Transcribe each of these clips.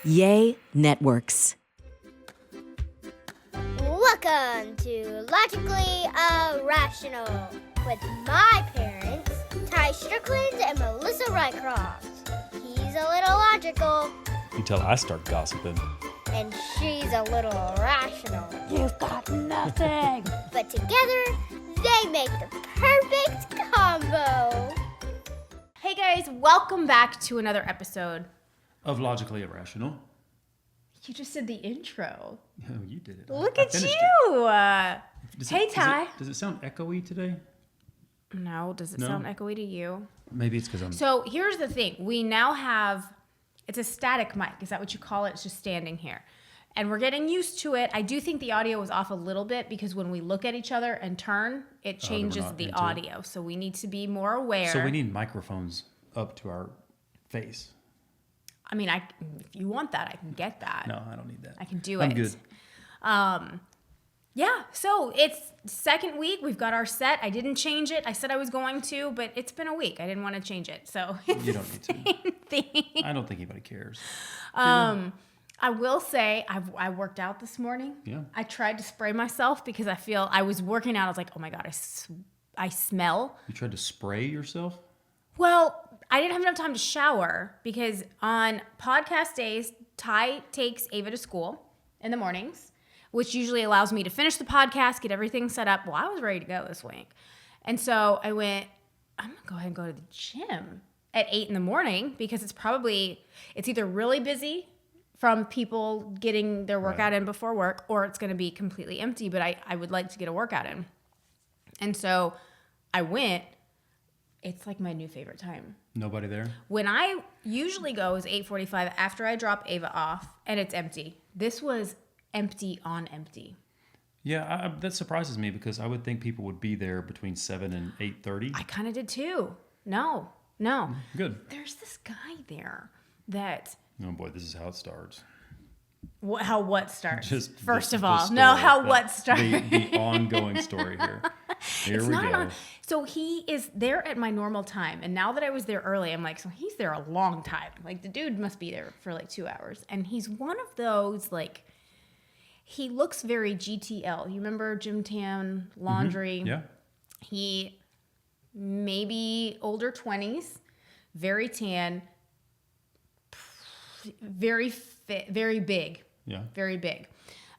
Yay Networks. Welcome to Logically Irrational with my parents, Ty Strickland and Melissa Rycroft. He's a little logical, Until I start gossiping. and she's a little irrational. You've got nothing. But together, they make the perfect combo. Hey guys, welcome back to another episode. Of Logically Irrational. You just did the intro. Oh, you did it. Look I at finished you. Hey, Ty. Does it sound echoey today? No, does it No? sound echoey to you? Maybe it's because I'm... So here's the thing. We now have, it's a static mic. Is that what you call it? It's just standing here. And we're getting used to it. I do think the audio was off a little bit because when we look at each other and turn, it changes not the into it. audio. So we need to be more aware. So we need microphones up to our face. I mean, if you want that, I can get that. No, I don't need that. I can do I'm it. good. Yeah, so it's second week. We've got our set. I didn't change it. I said I was going to, but it's been a week. I didn't want to change it. So it's You don't need to. same thing. I don't think anybody cares. I will say I worked out this morning. Yeah. I tried to spray myself because I was working out. I was like, oh my God, I smell. You tried to spray yourself? Well, I didn't have enough time to shower because on podcast days, Ty takes Ava to school in the mornings, which usually allows me to finish the podcast, get everything set up. Well, I was ready to go this week. And so I went, I'm going to go ahead and go to the gym at 8 in the morning because it's either really busy from people getting their workout in before work or it's going to be completely empty, but I would like to get a workout in. And so I went. It's like my new favorite time. Nobody there? When I usually go is 8:45 after I drop Ava off and it's empty. This was empty on empty. Yeah, that surprises me because I would think people would be there between 7 and 8:30. I kind of did too. No. Good. There's this guy there that... Oh boy, this is how it starts. How what starts? Just First the- of the all. story, No, how the- what starts? The ongoing story here. Here we go. So he is there at my normal time. And now that I was there early, I'm like, so he's there a long time. Like the dude must be there for like 2 hours. And he's one of those like, he looks very GTL. You remember Gym Tan Laundry? Yeah. He maybe older 20s, very tan, very fit, very big. Yeah. Very big.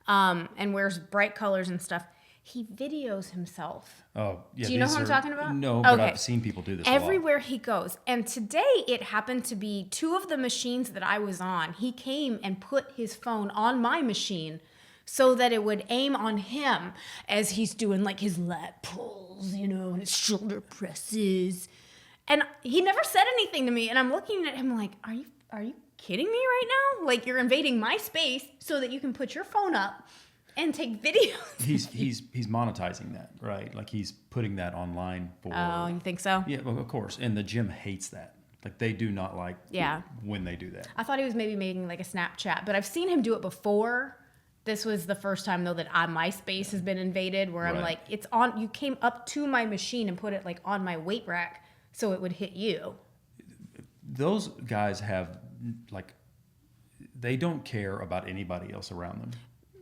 And wears bright colors and stuff. He videos himself. Oh, yeah. Do you know what I'm talking about? No, but Okay. I've seen people do this a lot. Everywhere he goes. And today it happened to be two of the machines that I was on. He came and put his phone on my machine so that it would aim on him as he's doing like his lat pulls, and his shoulder presses. And he never said anything to me. And I'm looking at him like, are you kidding me right now? Like you're invading my space so that you can put your phone up and take videos. He's monetizing that, right? Like he's putting that online for... Oh, you think so? Yeah, well, of course. And the gym hates that. Like they do not like when they do that. I thought he was maybe making like a Snapchat, but I've seen him do it before. This was the first time though that my space has been invaded where I'm Right. like, it's on, you came up to my machine and put it like on my weight rack so it would hit you. Those guys have like, they don't care about anybody else around them.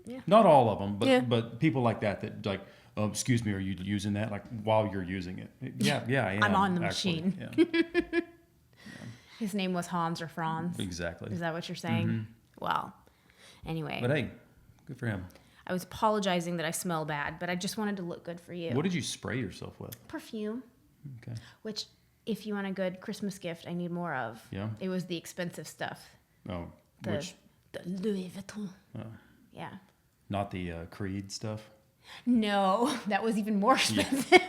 Yeah. Not all of them, but Yeah. but people like that like, oh, excuse me, are you using that? Like while you're using it. Yeah, I am. I'm on the actually. machine. Yeah, His name was Hans or Franz. exactly. Is that what you're saying? Well, anyway, But hey, good for him. I was apologizing that I smell bad, but I just wanted to look good for you. What did you spray yourself with? Perfume, Okay. which if you want a good Christmas gift, I need more of. Yeah. It was the expensive stuff. Oh, The Louis Vuitton. Oh. Yeah. Not the Creed stuff. No, that was even more expensive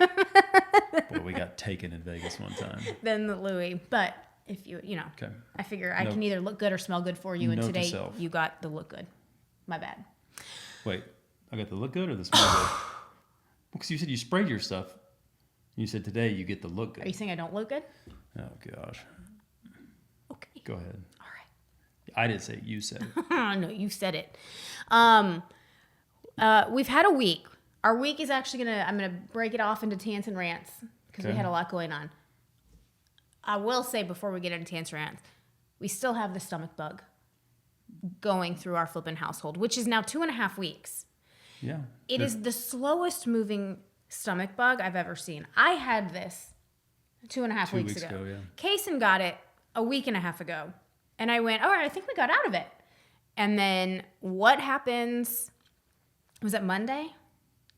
Boy, we got taken in Vegas one time. than the Louis. But if Okay. I figure I Note- can either look good or smell good for you. And note to today self. you got the look good. My bad. Wait, I got the look good or the smell good? Because you said you sprayed your stuff. You said today you get the look good. Are you saying I don't look good? Oh, gosh. Okay. Go ahead. All right. I didn't say it. You said it. No, you said it. We've had a week. Our week is actually I'm gonna break it off into Tants and Rants because we Okay. had a lot going on. I will say before we get into Tants Rants, we still have the stomach bug. going through our flippin' household, which is now 2.5 weeks. Yeah. It is the slowest moving stomach bug I've ever seen. I had this 2.5 weeks ago. Yeah. Kaysen got it a week and a half ago. And I went, all right, I think we got out of it. And then what happens, was it Monday?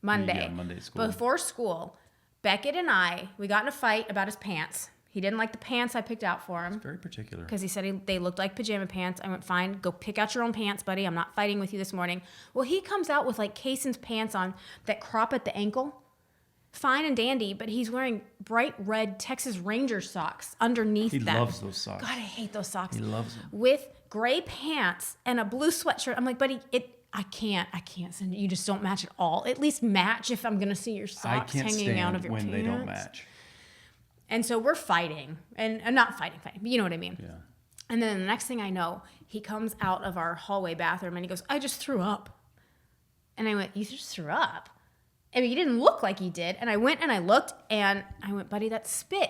Monday. Yeah, Monday at school. Before school, Beckett and we got in a fight about his pants. He didn't like the pants I picked out for him. Very particular. Because he said they looked like pajama pants. I went, fine, go pick out your own pants, buddy. I'm not fighting with you this morning. Well, he comes out with like Kaysen's pants on that crop at the ankle. Fine and dandy, but he's wearing bright red Texas Ranger socks underneath them. He loves those socks. God, I hate those socks. He loves them. With gray pants and a blue sweatshirt. I'm like, buddy, I can't send you. Just don't match at all. At least match if I'm going to see your socks hanging out of your pants. I can't stand when they don't match. And so we're fighting, and not fighting, but you know what I mean. Yeah. And then the next thing I know, he comes out of our hallway bathroom and he goes, I just threw up. And I went, you just threw up? I mean, he didn't look like he did. And I went and I looked and I went, buddy, that's spit.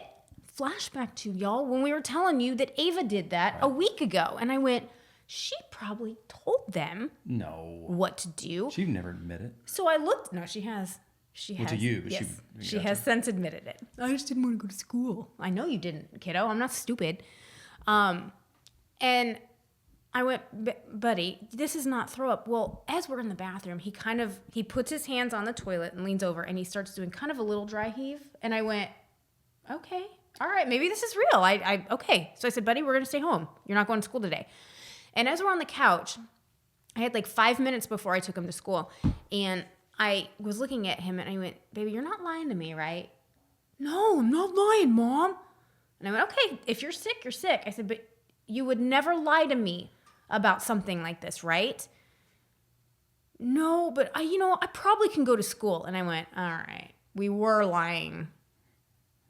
Flashback to y'all when we were telling you that Eva did that a week ago. And I went, she probably told them what to do. She'd never admit it. So I looked. No, she has. She has. To you, but yes, she gotcha. has since admitted it. I just didn't want to go to school. I know you didn't, kiddo. I'm not stupid. And I went, buddy, this is not throw up. Well, as we're in the bathroom, he puts his hands on the toilet and leans over and he starts doing kind of a little dry heave. And I went, okay, all right, maybe this is real. Okay. So I said, buddy, we're going to stay home. You're not going to school today. And as we're on the couch, I had like 5 minutes before I took him to school. And I was looking at him and I went, baby, you're not lying to me, right? No, I'm not lying, Mom. And I went, okay, if you're sick, you're sick. I said, but you would never lie to me about something like this, right? No, but I probably can go to school. And I went, all right, we were lying.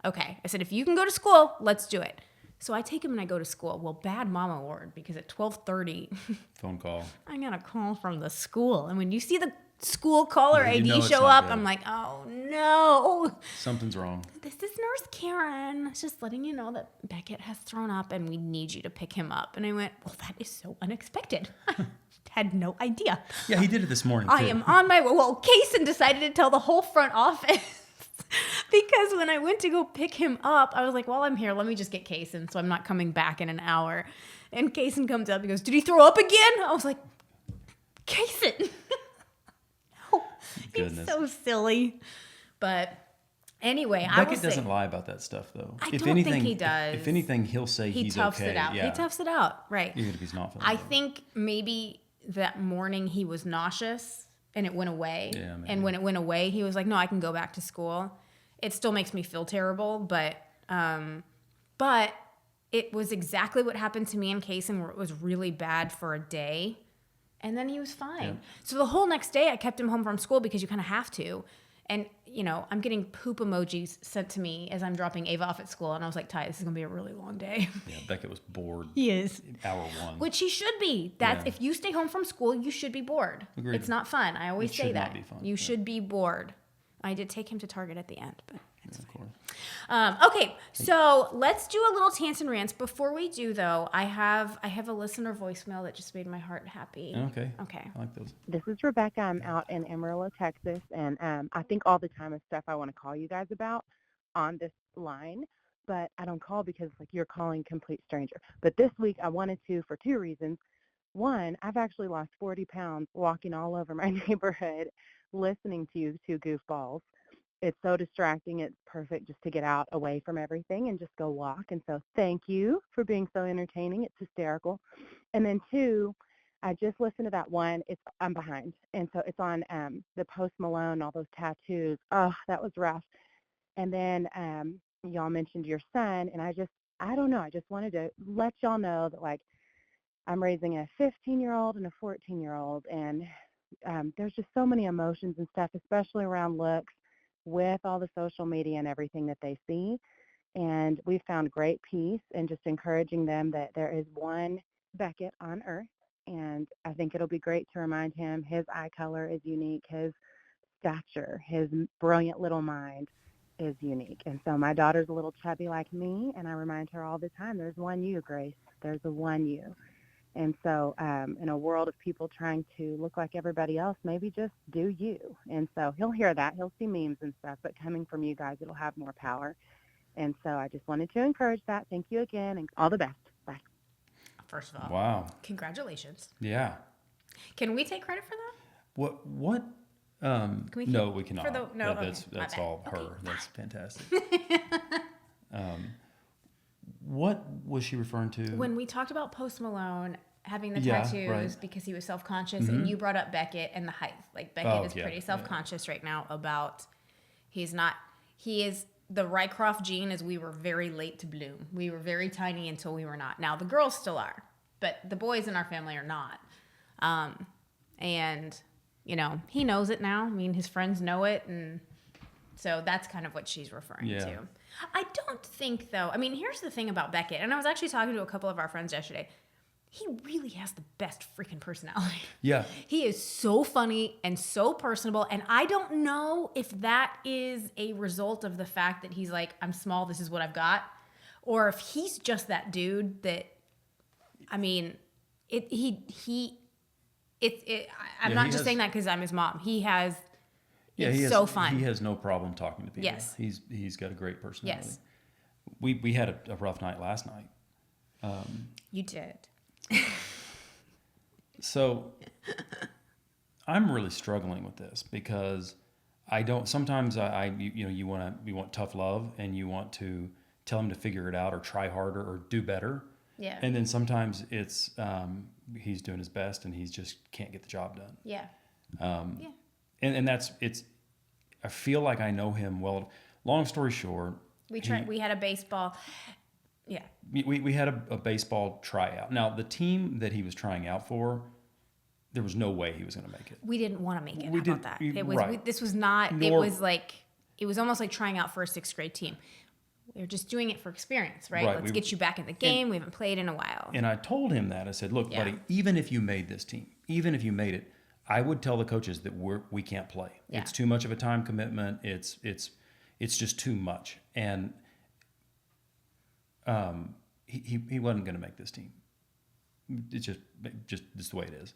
Okay. I said, if you can go to school, let's do it. So I take him and I go to school. Well, bad mama ward, because at 12:30, phone call. I got a call from the school. And when you see the school caller ID show up, I'm like, oh no. Something's wrong. This is Nurse Karen. It's just letting you know that Beckett has thrown up and we need you to pick him up. And I went, well, that is so unexpected. I had no idea. Yeah, he did it this morning, too. I am on my way. Well, Kaysen decided to tell the whole front office. Because when I went to go pick him up, I was like, well, I'm here. Let me just get Kaysen, so I'm not coming back in an hour. And Kaysen comes up and goes, did he throw up again? I was like, Kaysen. No, he's so silly. But anyway, Beckett doesn't lie about that stuff, though. I don't think he does. If anything, he'll say he's okay. He toughs it out. Yeah. He toughs it out, right. Even if he's not feeling I well. think maybe that morning he was nauseous and it went away. Yeah, maybe. And when it went away, he was like, no, I can go back to school. It still makes me feel terrible, but it was exactly what happened to me and Kaysen, where it was really bad for a day, and then he was fine. Yeah. So the whole next day, I kept him home from school because you kind of have to. And, I'm getting poop emojis sent to me as I'm dropping Ava off at school, and I was like, Ty, this is going to be a really long day. Yeah, Beckett was bored. He is. Hour one. Which he should be. If you stay home from school, you should be bored. Agreed. It's not fun. I always say that. Not be fun. You should be bored. I did take him to Target at the end, but of course. okay, so let's do a little Tants and Rants. Before we do, though, I have a listener voicemail that just made my heart happy. Okay. I like those. This is Rebecca. I'm out in Amarillo, Texas, and I think all the time of stuff I want to call you guys about on this line, but I don't call because you're calling complete stranger. But this week I wanted to for two reasons. One, I've actually lost 40 pounds walking all over my neighborhood listening to you two goofballs. It's so distracting. It's perfect just to get out away from everything and just go walk. And so thank you for being so entertaining. It's hysterical. And then two, I just listened to that one. I'm behind. And so it's on the Post Malone, all those tattoos. Oh, that was rough. And then y'all mentioned your son. And I don't know. I just wanted to let y'all know that I'm raising a 15-year-old and a 14-year-old. And there's just so many emotions and stuff, especially around looks, with all the social media and everything that they see. And we found great peace in just encouraging them that there is one Beckett on earth. And I think it'll be great to remind him his eye color is unique, his stature, his brilliant little mind is unique. And so my daughter's a little chubby like me, and I remind her all the time, there's one you, Grace. There's a one you. And so in a world of people trying to look like everybody else, maybe just do you. And so he'll hear that. He'll see memes and stuff, but coming from you guys, it'll have more power. And so I just wanted to encourage that. Thank you again, and all the best. Bye. First of all, Wow. congratulations. Yeah. Can we take credit for that? What? we No, we cannot. no, That's okay, my bad. all her. Okay, That's fantastic. What was she referring to? When we talked about Post Malone having the Yeah, tattoos right. because he was self-conscious, and you brought up Beckett and the height. Like Beckett is pretty self-conscious right now about he is the Rycroft gene is we were very late to bloom. We were very tiny until we were not. Now the girls still are, but the boys in our family are not. And you know, he knows it now. I mean, his friends know it, and so that's kind of what she's referring to. I don't think, though, I mean, here's the thing about Beckett, and I was actually talking to a couple of our friends yesterday. He really has the best freaking personality. Yeah. He is so funny and so personable, and I don't know if that is a result of the fact that he's like, I'm small, this is what I've got, or if he's just that dude that, I mean, I'm not just saying that because I'm his mom. He's so fun. He has no problem talking to people. Yes. He's got a great personality. Yes. We had a rough night last night. You did. So I'm really struggling with this because sometimes you want tough love and you want to tell him to figure it out or try harder or do better. Yeah. And then sometimes it's he's doing his best and he just can't get the job done. Yeah. And I feel like I know him well. Long story short, We had a baseball. Yeah. we had a baseball tryout. Now the team that he was trying out for, there was no way he was going to make it. We didn't want to make it. We How didn't- about that? It was. right. This was not. It was almost like trying out for a 6th grade team. We were just doing it for experience, right? Right. Let's get you back in the game. We haven't played in a while. And I told him that. I said, look, buddy, even if you made this team, even if you made it, I would tell the coaches that we can't play. Yeah. It's too much of a time commitment. It's just too much. And he wasn't going to make this team. It's just the way it is.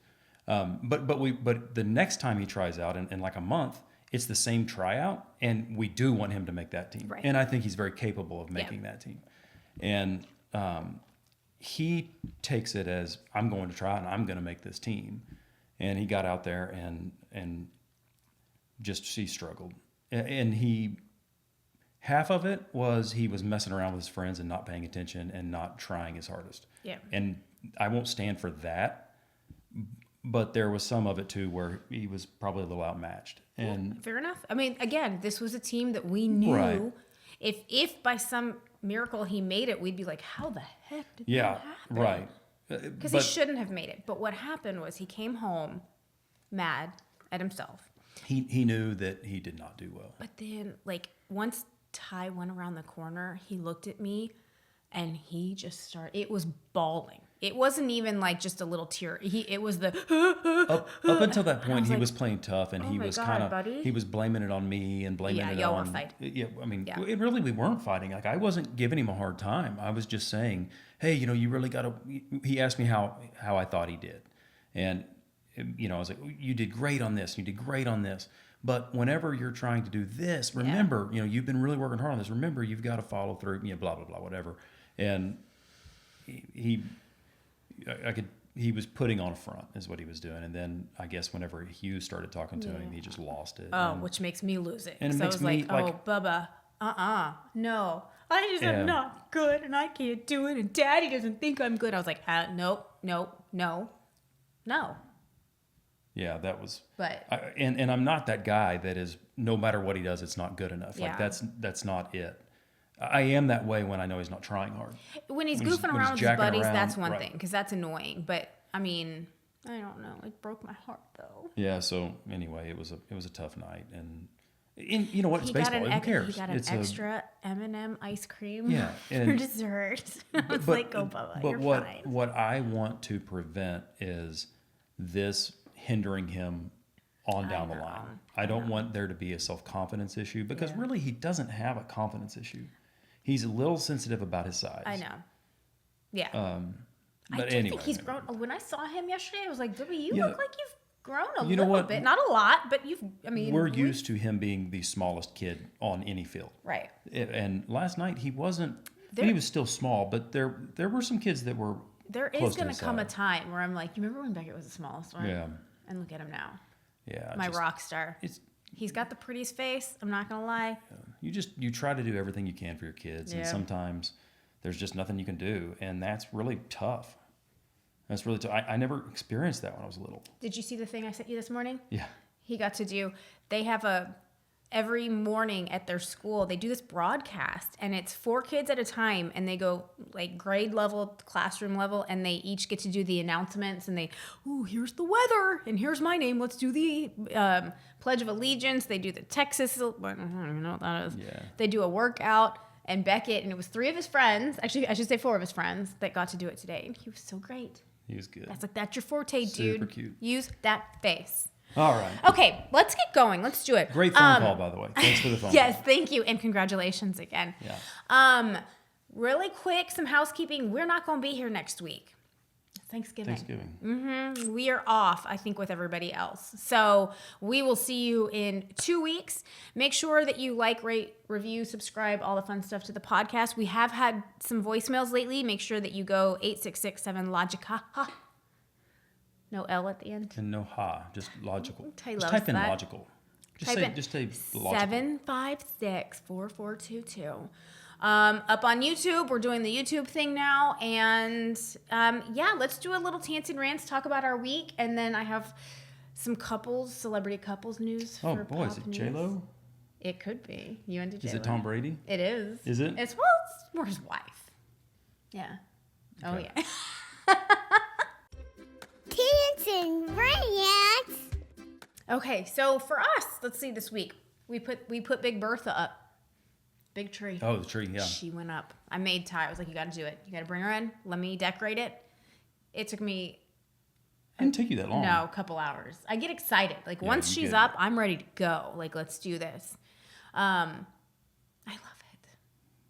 But the next time he tries out in like a month, it's the same tryout, and we do want him to make that team. Right. And I think he's very capable of making that team. And he takes it as, I'm going to try and I'm going to make this team. And he got out there and he struggled. And half of it was he was messing around with his friends and not paying attention and not trying his hardest. Yeah. And I won't stand for that. But there was some of it too where he was probably a little outmatched. And fair enough. I mean, again, this was a team that we knew. Right. If by some miracle he made it, we'd be like, how the heck did that happen? Right. Because he shouldn't have made it. But what happened was he came home mad at himself. He knew that he did not do well. But then, like, once Ty went around the corner, he looked at me and he just started, it was bawling. It wasn't even like just a little tear. It was the Up until that point, he was playing tough, and he was kind of buddy. he was blaming it on me and blaming it y'all on. were fighting. Yeah, I mean, Yeah. it really we weren't fighting. Like I wasn't giving him a hard time. I was just saying, hey, you really got to. He asked me how I thought he did, and I was like, you did great on this. You did great on this. But whenever you're trying to do this, remember, you've been really working hard on this. Remember, you've got to follow through. Blah blah blah, whatever. And he was putting on a front is what he was doing. And then I guess whenever Hugh started talking to him, he just lost it. Oh, which makes me lose it. And it So I makes was me, like, oh, Bubba, no. I just am not good and I can't do it and Daddy doesn't think I'm good. I was like, nope. Yeah, that was. But and I'm not that guy that is, no matter what he does, it's not good enough. Yeah. Like that's not it. I am that way when I know he's not trying hard. when he's when goofing when around with his jacking buddies, around, that's one right. thing because that's annoying. But I mean, I don't know. It broke my heart though. Yeah. So anyway, it was a tough night, and you know what? It's He got baseball. Who cares? He got an extra M&M ice cream Yeah, for and- dessert. I was like, oh, Bubba, But you're what fine. what I want to prevent is this hindering him on down the line. I don't want there to be a self-confidence issue because really he doesn't have a confidence issue. He's a little sensitive about his size. I know. Yeah. But I do anyway, think he's grown. When I saw him yesterday, I was like, "Debbie, you Yeah. look like you've grown a You know little what? bit. Not a lot, but you've. I mean, we're used to him being the smallest kid on any field. right. And last night he wasn't. There- He was still small, but there were some kids that were. There close is to going his to come a size. time where I'm like, you remember when Beckett was the smallest one? Yeah, And look at him now, yeah. my rock star. It's He's got the prettiest face. I'm not gonna lie. you try to do everything you can for your kids, and Yeah. sometimes there's just nothing you can do, and that's really tough. That's really tough. I never experienced that when I was little. Did you see the thing I sent you this morning? Yeah. He got to do. They have every morning at their school. They do this broadcast, and it's 4 kids at a time, and they go like grade level, classroom level, and they each get to do the announcements. And here's the weather, and here's my name. Let's do the Pledge of Allegiance. They do the Texas. I don't even know what that is. Yeah. They do a workout. And Beckett, and it was 3 of his friends. Actually, I should say 4 of his friends that got to do it today. And he was so great. He was good. That's your forte, dude. Super cute. Use that face. All right. Okay, let's get going. Let's do it. Great phone call, by the way. Thanks for the phone Yes, call. thank you, and congratulations again. Yeah. Really quick, some housekeeping. We're not going to be here next week. Thanksgiving. We are off, I think, with everybody else. So we will see you in 2 weeks. Make sure that you like, rate, review, subscribe, all the fun stuff to the podcast. We have had some voicemails lately. Make sure that you go 8667-LOGICA. No L at the end. And no ha, just logical. Ty Just loves type in that. logical. Type in Just say logical. 756-4422. Up on YouTube, we're doing the YouTube thing now, and let's do a little Tants and Rants, talk about our week, and then I have some celebrity couples news. Oh for boy, is Pop it News. J-Lo? It could be. You into J-Lo? Is it Tom Brady? It is. Is it? It's more his wife. Yeah. Okay. Oh yeah. Tants and Rants. Okay, so for us, let's see this week. We put Big Bertha up. Big tree. Oh, the tree, yeah. She went up. I made Ty. I was like, you got to do it. You got to bring her in. Let me decorate it. It took me It didn't take you that long. a couple hours. I get excited. Like Yeah, once you she's get up, I'm ready to go. Like let's do this. I love it.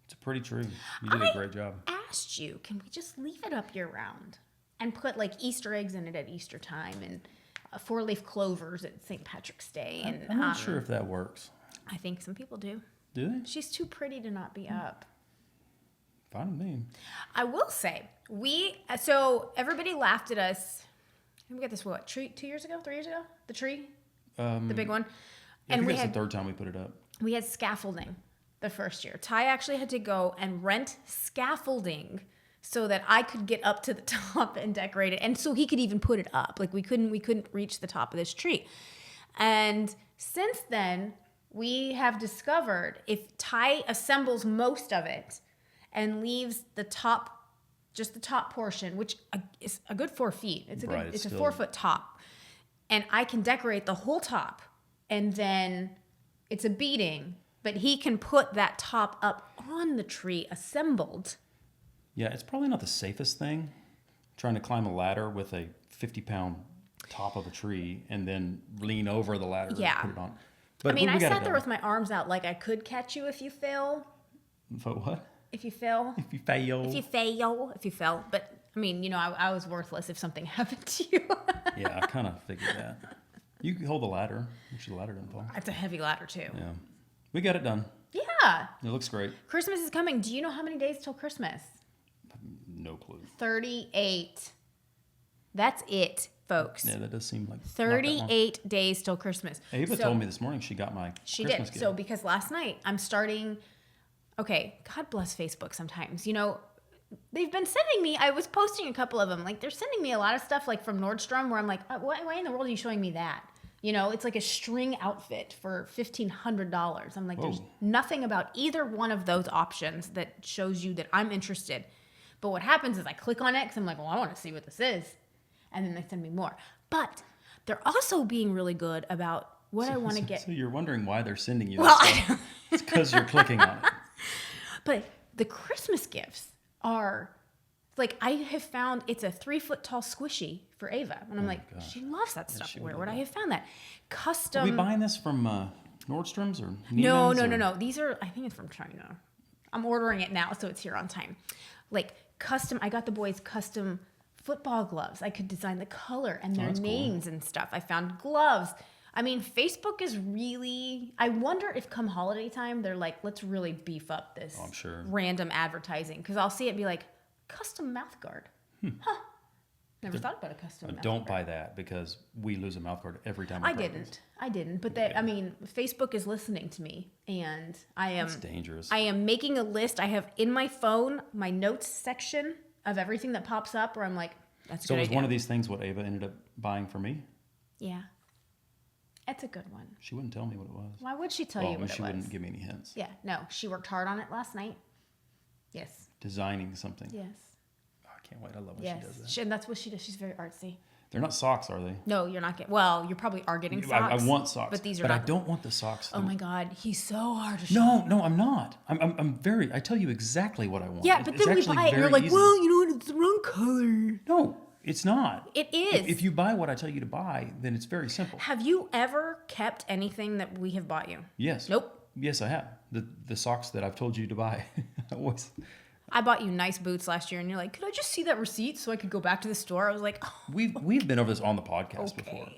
It's a pretty tree. You did a great job. Asked you, can we just leave it up year round and put like Easter eggs in it at Easter time and 4-leaf clovers at St. Patrick's Day? And I'm not sure if that works. I think some people do. Do they? She's too pretty to not be up. Fine with me. I will say, so everybody laughed at us. We got this, 2 years ago, 3 years ago? The tree? The big one. I think we that's had the 3rd time we put it up. we had scaffolding the first year. Ty actually had to go and rent scaffolding so that I could get up to the top and decorate it. And so he could even put it up. Like we couldn't reach the top of this tree. And since then, we have discovered if Ty assembles most of it and leaves just the top portion, which is a good 4 feet. It's a Right, it's a still- 4-foot top. And I can decorate the whole top, and then it's a beading, but he can put that top up on the tree assembled. Yeah, it's probably not the safest thing, trying to climb a ladder with a 50-pound top of a tree and then lean over the ladder Yeah. and put it on. But I mean, we I got it sat there done. with my arms out like I could catch you if you fail. But what? If you fail. If you fail. If you fail. But, I mean, I was worthless if something happened to you. Yeah, I kind of figured that. You can hold the ladder. Make sure the ladder doesn't fall. It's a heavy ladder, too. Yeah. We got it done. Yeah. It looks great. Christmas is coming. Do you know how many days till Christmas? No clue. 38. That's it, folks. Yeah, that does seem like not that long. 38 days till Christmas. Eva So- told me this morning she got my She Christmas did. gift. So because last night I'm starting. Okay, God bless Facebook sometimes. They've been sending me. I was posting a couple of them. Like they're sending me a lot of stuff like from Nordstrom where I'm like, why in the world are you showing me that? It's like a string outfit for $1,500. I'm like, there's Whoa. nothing about either one of those options that shows you that I'm interested. But what happens is I click on it because I'm like, well, I want to see what this is. And then they send me more. But they're also being really good about what I want to get. So you're wondering why they're sending you Well, this stuff. It's because you're clicking on it. But the Christmas gifts are like, I have found it's a 3-foot tall squishy for Ava. And I'm like, gosh. she loves that stuff. she Where would would I love have found that? Are Custom. we buying this from Nordstrom's or No. Neiman's or- These are, I think it's from China. I'm ordering it now, so it's here on time. Like custom, I got the boys custom football gloves. I could design the color and their that's cool. names and stuff. I found gloves. I mean, Facebook is really, I wonder if come holiday time, they're like, let's really beef up this I'm sure. random advertising. Because I'll see it be like, custom mouth guard. Huh. Never thought about a custom mouth Don't guard. buy that because we lose a mouth guard every time. we I practice. didn't. But they, I mean, Facebook is listening to me, and That's dangerous. I am making a list. I have in my phone my notes section of everything that pops up where I'm like, that's a So good was idea. one of these things what Eva ended up buying for me? Yeah, it's a good one. She wouldn't tell me what it was. Why would she tell Well, you what she it was? wouldn't give me any hints. Yeah, no, she worked hard on it last night. Yes, Designing something. yes, Oh, I can't wait. I love when yes. she does that. And that's what she does. She's very artsy. They're not socks, are they? No, you're not getting. Well, you probably are getting I socks. want socks, but these are but not. I don't want the socks. Oh my God, he's so hard to shop. No, I'm not. I'm very. I tell you exactly what I want. Yeah, but It's then we actually buy it, and you're very like, easy. well, you know what? It's the wrong color. No, it's not. It is. If you buy what I tell you to buy, then it's very simple. Have you ever kept anything that we have bought you? Yes. Nope. Yes, I have. The socks that I've told you to buy. I always. I bought you nice boots last year, and you're like, could I just see that receipt so I could go back to the store? I was like, oh, We've been over this on the podcast Okay. before.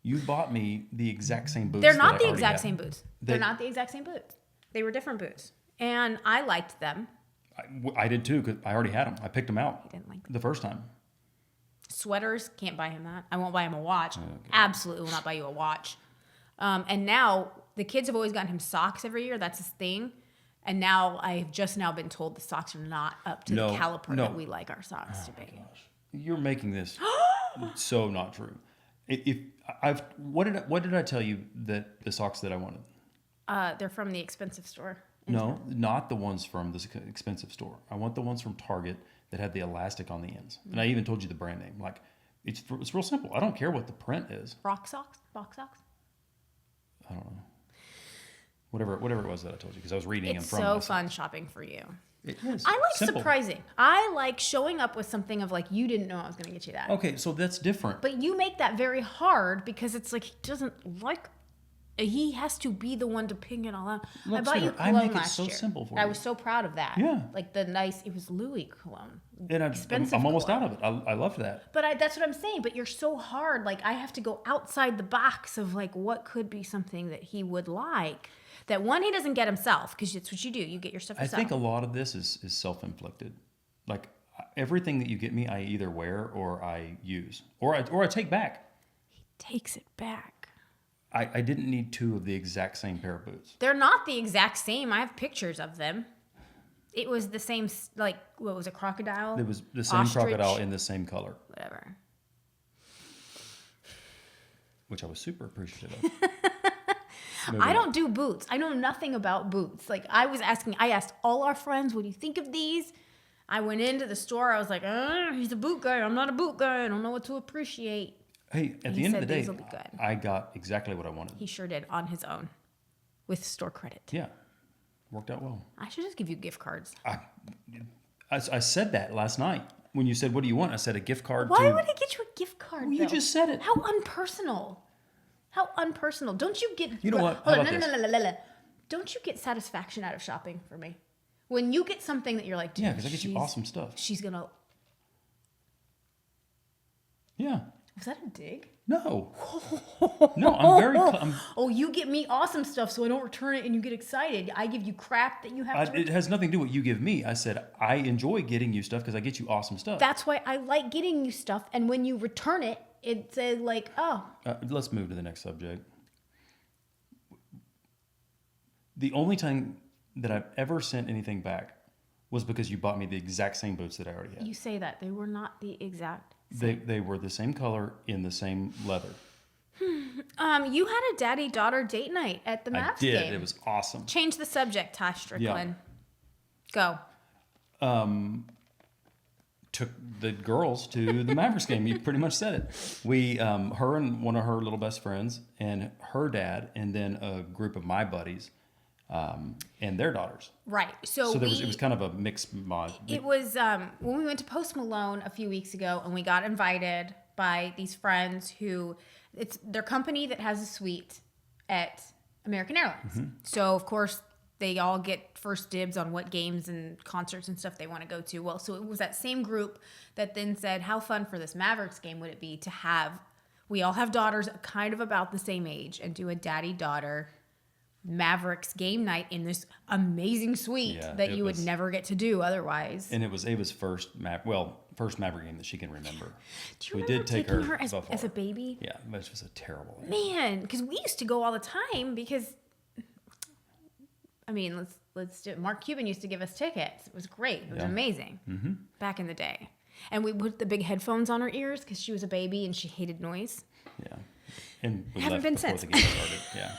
You bought me the exact same boots. they're that not I the already exact had. same boots. They- They're not the exact same boots. They were different boots, and I liked them. I did too because I already had them. I picked them out. I didn't like them. The first time. Sweaters, can't buy him that. I won't buy him a watch. Absolutely will not buy you a watch. And now the kids have always gotten him socks every year. That's his thing. And now I've just now been told the socks are not up to No, the caliper no. that we like our socks to be. You're making this so not true. What did I tell you that the socks that I wanted? They're from the expensive store. No, not the ones from this expensive store. I want the ones from Target that had the elastic on the ends. And I even told you the brand name. Like it's real simple. I don't care what the print is. Rock socks? Box socks? I don't know. Whatever it was that I told you because I was reading It's them from so myself. fun shopping for you. It is. I like Simple. surprising. I like showing up with something of like, you didn't know I was going to get you that. Okay, so that's different. But you make that very hard because it's like he doesn't like. He has to be the one to ping it all out. Look, I bought you sweetheart, I cologne make it last so year. simple for I you. was so proud of that. Yeah. Like the nice, it was Louis cologne. And Expensive I'm almost cologne. out of it. I loved that. But that's what I'm saying. But you're so hard. Like I have to go outside the box of like what could be something that he would like. That one he doesn't get himself because it's what you do. You get your stuff I yourself. think a lot of this is self-inflicted. Like everything that you get me, I either wear or I use or I take back. Takes it back. I didn't need two of the exact same pair of boots. They're not the exact same. I have pictures of them. It was the same, like, what was it, crocodile? It was the same Ostrich? crocodile in the same color, Whatever. which I was super appreciative of. I don't do boots. I know nothing about boots. Like, I asked all our friends, what do you think of these? I went into the store. I was like, he's a boot guy. I'm not a boot guy. I don't know what to appreciate. Hey, at He the end of said the day, these will be good. I got exactly what I wanted. He sure did on his own with store credit. Yeah, worked out well. I should just give you gift cards. I said that last night when you said, "What do you want?" I said a gift card. Why to... would I get you a gift card? Well, you though? just said it. How unpersonal. How unpersonal. Don't you get... You know what? Hold How on. about No. Don't you get satisfaction out of shopping for me? When you get something that you're like, dude, Yeah, because I get you awesome stuff. She's going to... Yeah. Was that a dig? No. No, I'm very. Oh, you get me awesome stuff so I don't return it and you get excited. I give you crap that you have to It has nothing to do with what you give me. I said I enjoy getting you stuff because I get you awesome stuff. That's why I like getting you stuff. And when you return it, it says like, oh. Let's move to the next subject. The only time that I've ever sent anything back was because you bought me the exact same boots that I already had. You say that. They were not the exact. They were the same color in the same leather. You had a daddy-daughter date night at the I Mavs did. game. It was awesome. Change the subject, Tosh Strickland. Go. Took the girls to the Mavericks game. You pretty much said it. We, her and one of her little best friends, and her dad, and then a group of my buddies, and their daughters. Right. So it was kind of a mixed mod. It was when we went to Post Malone a few weeks ago, and we got invited by these friends who it's their company that has a suite at American Airlines. Mm-hmm. So of course they all get first dibs on what games and concerts and stuff they want to go to. Well, so it was that same group that then said, how fun for this Mavericks game would it be to have, we all have daughters kind of about the same age, and do a daddy-daughter Mavericks game night in this amazing suite that you would never get to do otherwise. And it was Ava's first Maverick game that she can remember. Do you remember taking her as a baby? Yeah, but it was a terrible Man, because we used to go all the time because, I mean, let's do it. Mark Cuban used to give us tickets. It was great. It was amazing back in the day. And we put the big headphones on her ears because she was a baby and she hated noise. Yeah. And we haven't left been before since. the game started. Yeah.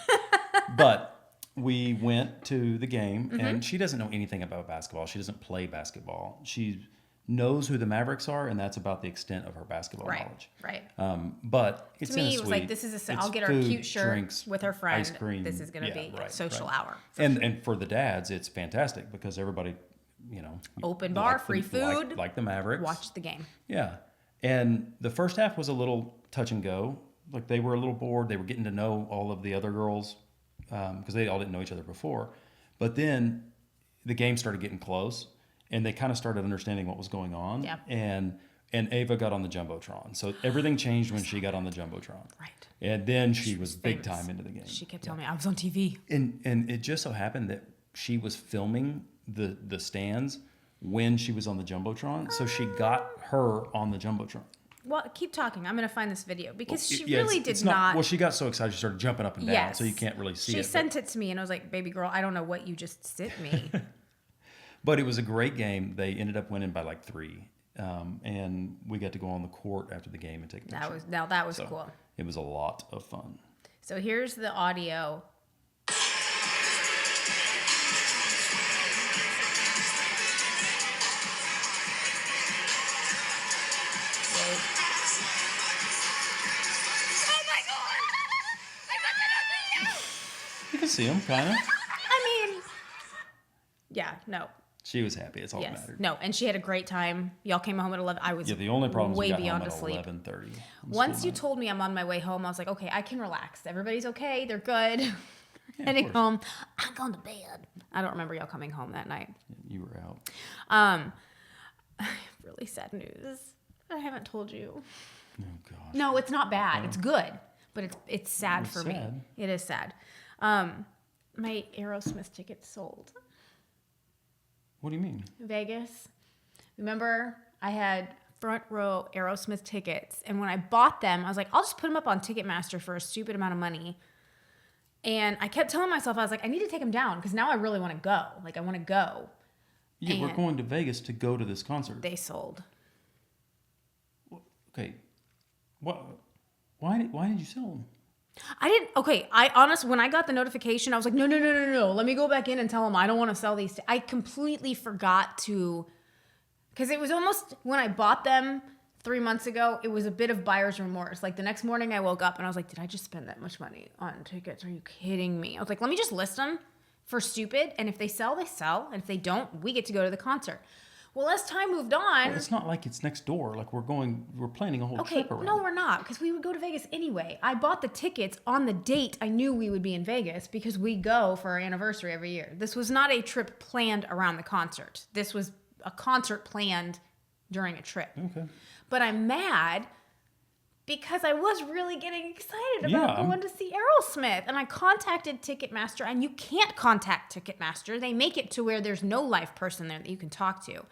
But we went to the game, and she doesn't know anything about basketball. She doesn't play basketball. She knows who the Mavericks are, and that's about the extent of her basketball knowledge. Right. But it's to me, in a it was suite. like, I'll get her a cute shirt with her friend. Ice cream. This is going to be a social hour. And for the dads, it's fantastic because everybody, open bar, free food, like the Mavericks. Watch the game. Yeah. And the first half was a little touch and go. Like they were a little bored. They were getting to know all of the other girls because they all didn't know each other before. But then the game started getting close, and they kind of started understanding what was going on. Yeah. And Ava got on the Jumbotron. So everything changed when she got on the Jumbotron. Right. And then she was big time into the game. She kept telling me, I was on TV. And it just so happened that she was filming the stands when she was on the Jumbotron. So she got her on the Jumbotron. Well, keep talking. I'm going to find this video because she really did not. Well, she got so excited she started jumping up and down, Yes. so you can't really see it. She sent it to me, and I was like, baby girl, I don't know what you just sent me. But it was a great game. They ended up winning by like 3. And we got to go on the court after the game and take a picture. That was cool. It was a lot of fun. So here's the audio. You can see them, kind of. I mean, yeah, no. She was happy. It's all that mattered. No, and she had a great time. Y'all came home at 11. I was the only problem way was we got beyond home at asleep. 11:30. Once you told me I'm on my way home, I was like, okay, I can relax. Everybody's okay. They're good. Heading home. I'm going to bed. I don't remember y'all coming home that night. You were out. Really sad news. I haven't told you. Oh gosh. No, it's not bad. It's good, but it's sad for me. Sad. It is sad. My Aerosmith tickets sold. What do you mean? Vegas. Remember, I had front row Aerosmith tickets, and when I bought them, I was like, I'll just put them up on Ticketmaster for a stupid amount of money. And I kept telling myself, I was like, I need to take them down because now I really want to go. Like, I want to go. Yeah, And we're going to Vegas to go to this concert. They sold. Okay. What? Why did you sell them? I didn't. Okay, I honestly, when I got the notification, I was like, no. Let me go back in and tell them I don't want to sell these. I completely forgot to, because it was almost when I bought them 3 months ago, it was a bit of buyer's remorse. Like the next morning I woke up and I was like, did I just spend that much money on tickets? Are you kidding me? I was like, let me just list them for stupid. And if they sell, they sell. And if they don't, we get to go to the concert. Well, as time moved on. Well, it's not like it's next door. Like we're planning a whole trip around. No, we're not, because we would go to Vegas anyway. I bought the tickets on the date I knew we would be in Vegas because we go for our anniversary every year. This was not a trip planned around the concert. This was a concert planned during a trip. Okay. But I'm mad because I was really getting excited about going to see Aerosmith. And I contacted Ticketmaster, and you can't contact Ticketmaster. They make it to where there's no live person there that you can talk to.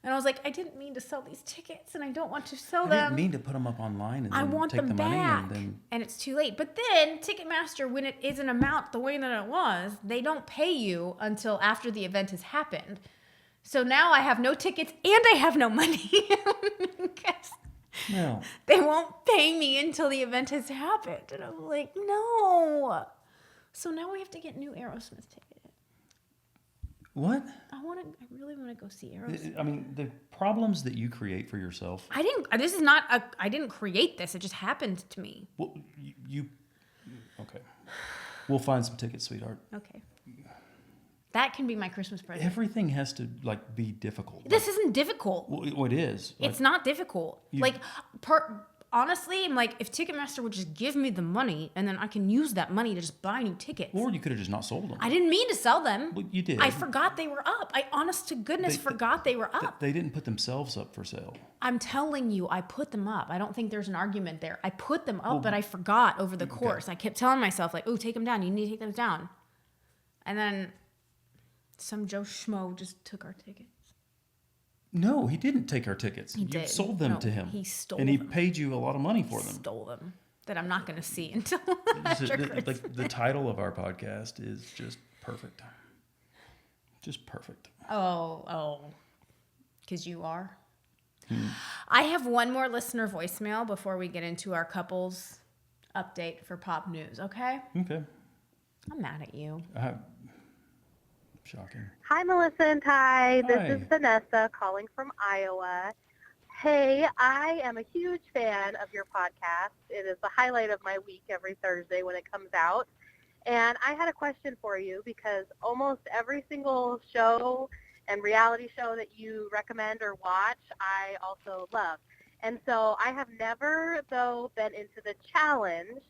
And I was like, I didn't mean to sell these tickets, and I don't want to sell them. I didn't mean to put them up online and I then want take them the money back. and then... And it's too late. But then Ticketmaster, when it is an amount the way that it was, they don't pay you until after the event has happened. So now I have no tickets and I have no money. No. They won't pay me until the event has happened. And I'm like, no. So now we have to get new Aerosmith tickets. What? I really want to go see Aerosmith. I mean, the problems that you create for yourself. I didn't create this. It just happened to me. Well, okay. We'll find some tickets, sweetheart. Okay. That can be my Christmas present. Everything has to be difficult. This isn't difficult. Well, it is. It's not difficult. honestly, I'm like, if Ticketmaster would just give me the money and then I can use that money to just buy new tickets. Or you could have just not sold them. I didn't mean to sell them. Well, you did. I forgot they were up. I honest to goodness forgot they were up. They didn't put themselves up for sale. I'm telling you, I put them up. I don't think there's an argument there. I put them up, but I forgot over the course. I kept telling myself, like, oh, take them down. You need to take them down. And then some Joe Schmo just took our tickets. No, he didn't take our tickets. He You did. sold them No, to him. he stole And he them. paid you a lot of money for them. Stole them that I'm not going to see until So after Christmas. the title of our podcast is just perfect. Just perfect. Oh. Because you are. I have one more listener voicemail before we get into our couples update for pop news, okay? Okay. I'm mad at you. Shocking. Hi, Melissa and Ty. This Hi. is Vanessa calling from Iowa. Hey, I am a huge fan of your podcast. It is the highlight of my week every Thursday when it comes out. And I had a question for you because almost every single show and reality show that you recommend or watch, I also love. And so I have never, though, been into the challenge,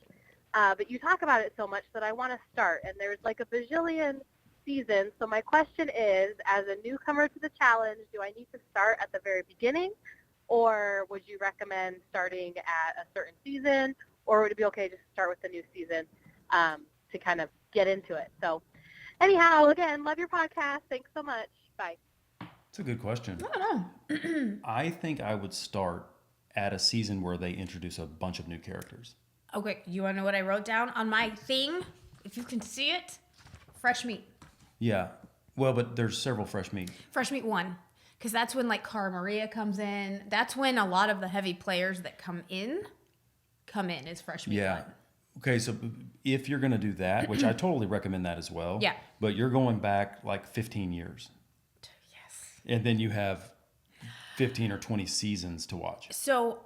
but you talk about it so much that I want to start. And there's like a bajillion seasons. So my question is, as a newcomer to the challenge, do I need to start at the very beginning? Or would you recommend starting at a certain season? Or would it be okay just to start with the new season to kind of get into it? So anyhow, again, love your podcast. Thanks so much. Bye. It's a good question. I don't know. I think I would start at a season where they introduce a bunch of new characters. Okay, you want to know what I wrote down on my thing? If you can see it, fresh meat. Yeah. Well, but there's several fresh meat. Fresh meat 1. Because that's when like Cara Maria comes in. That's when a lot of the heavy players that come in is fresh meat 1. Okay, so if you're going to do that, which I totally recommend that as well. Yeah. But you're going back like 15 years. Yes. And then you have 15 or 20 seasons to watch. So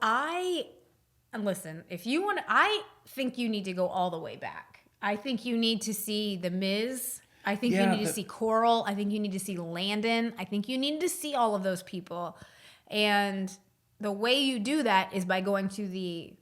listen, if you want to, I think you need to go all the way back. I think you need to see The Miz. I think you need to see Coral. I think you need to see Landon. I think you need to see all of those people. And the way you do that is by going to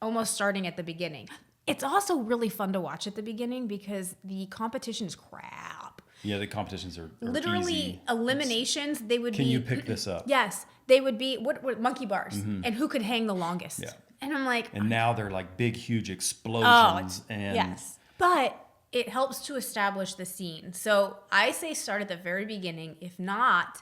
almost starting at the beginning. It's also really fun to watch at the beginning because the competition is crap. Yeah, the competitions are Literally easy. eliminations, they would be... Can you pick this up? Yes. They would be, what monkey bars. And who could hang the longest. Yeah. And I'm like... And now they're like big, huge explosions. Yes. But it helps to establish the scene. So I say start at the very beginning. If not...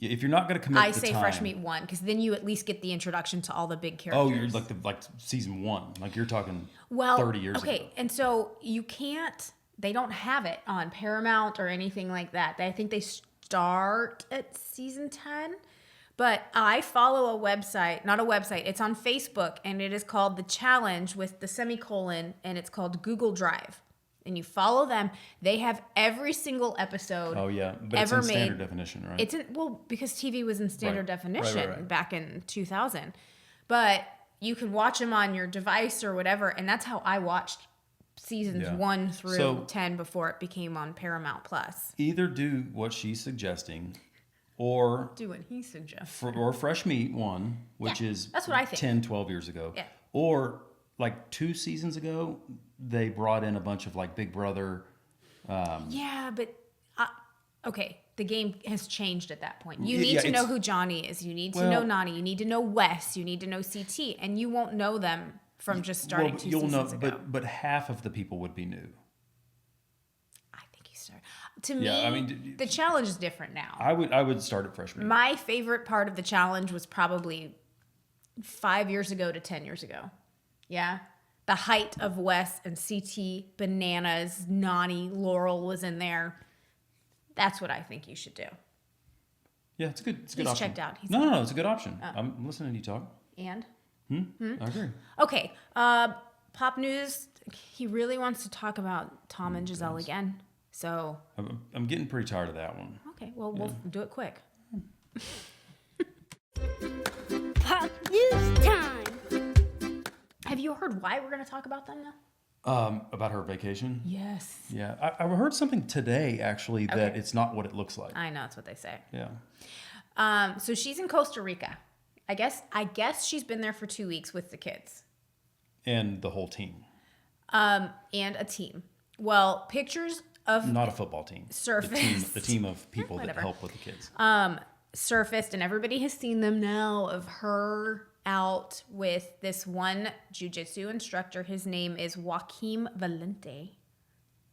If you're not going to commit I the say time, fresh meat 1 because then you at least get the introduction to all the big characters. Oh, you're like season 1. Like you're talking 30 years ago. Okay, and so you can't, they don't have it on Paramount or anything like that. I think they start at season 10. But I follow a website, not a website, it's on Facebook, and it is called The Challenge with the semicolon, and it's called Google Drive. And you follow them. They have every single episode. Oh yeah, but it's ever in standard made. definition, right? It's because TV was in standard definition Right. back in 2000. But you can watch them on your device or whatever, and that's how I watched seasons 1 through 10 before it became on Paramount Plus. Either do what she's suggesting, or Do what he suggests. or fresh meat 1, which is that's what I think. 10, 12 years ago. Yeah. Or like 2 seasons ago, they brought in a bunch of like Big Brother. Yeah, but okay, the game has changed at that point. You Yeah, need to know it's- who Johnny is. You need to know Nani. You need to know Wes. You need to know CT, and you won't know them from just starting 2 seasons ago. But half of the people would be new. I think you start. To me, Yeah, I mean, the challenge is different now. I would start at fresh meat. My favorite part of the challenge was probably 5 years ago to 10 years ago. Yeah. The height of Wes and CT, Bananas, Nani, Laurel was in there. That's what I think you should do. Yeah, it's a good He's option. checked out. He's No, it's a good option. I'm listening to you talk. And? I agree. Okay. Pop news. He really wants to talk about Tom and Gisele again. So, I'm getting pretty tired of that one. okay. Well, we'll do it quick. Pop news time. Have you heard why we're going to talk about them now? About her vacation. Yes. Yeah, I heard something today actually that Okay. it's not what it looks like. I know. That's what they say. Yeah. So she's in Costa Rica. I guess she's been there for 2 weeks with the kids. And the whole team. And a team. Well, pictures of Not a football team. Surfaced. The team of people that help with the kids. Surfaced, and everybody has seen them now, of her out with this one jiu-jitsu instructor. His name is Joaquim Valente.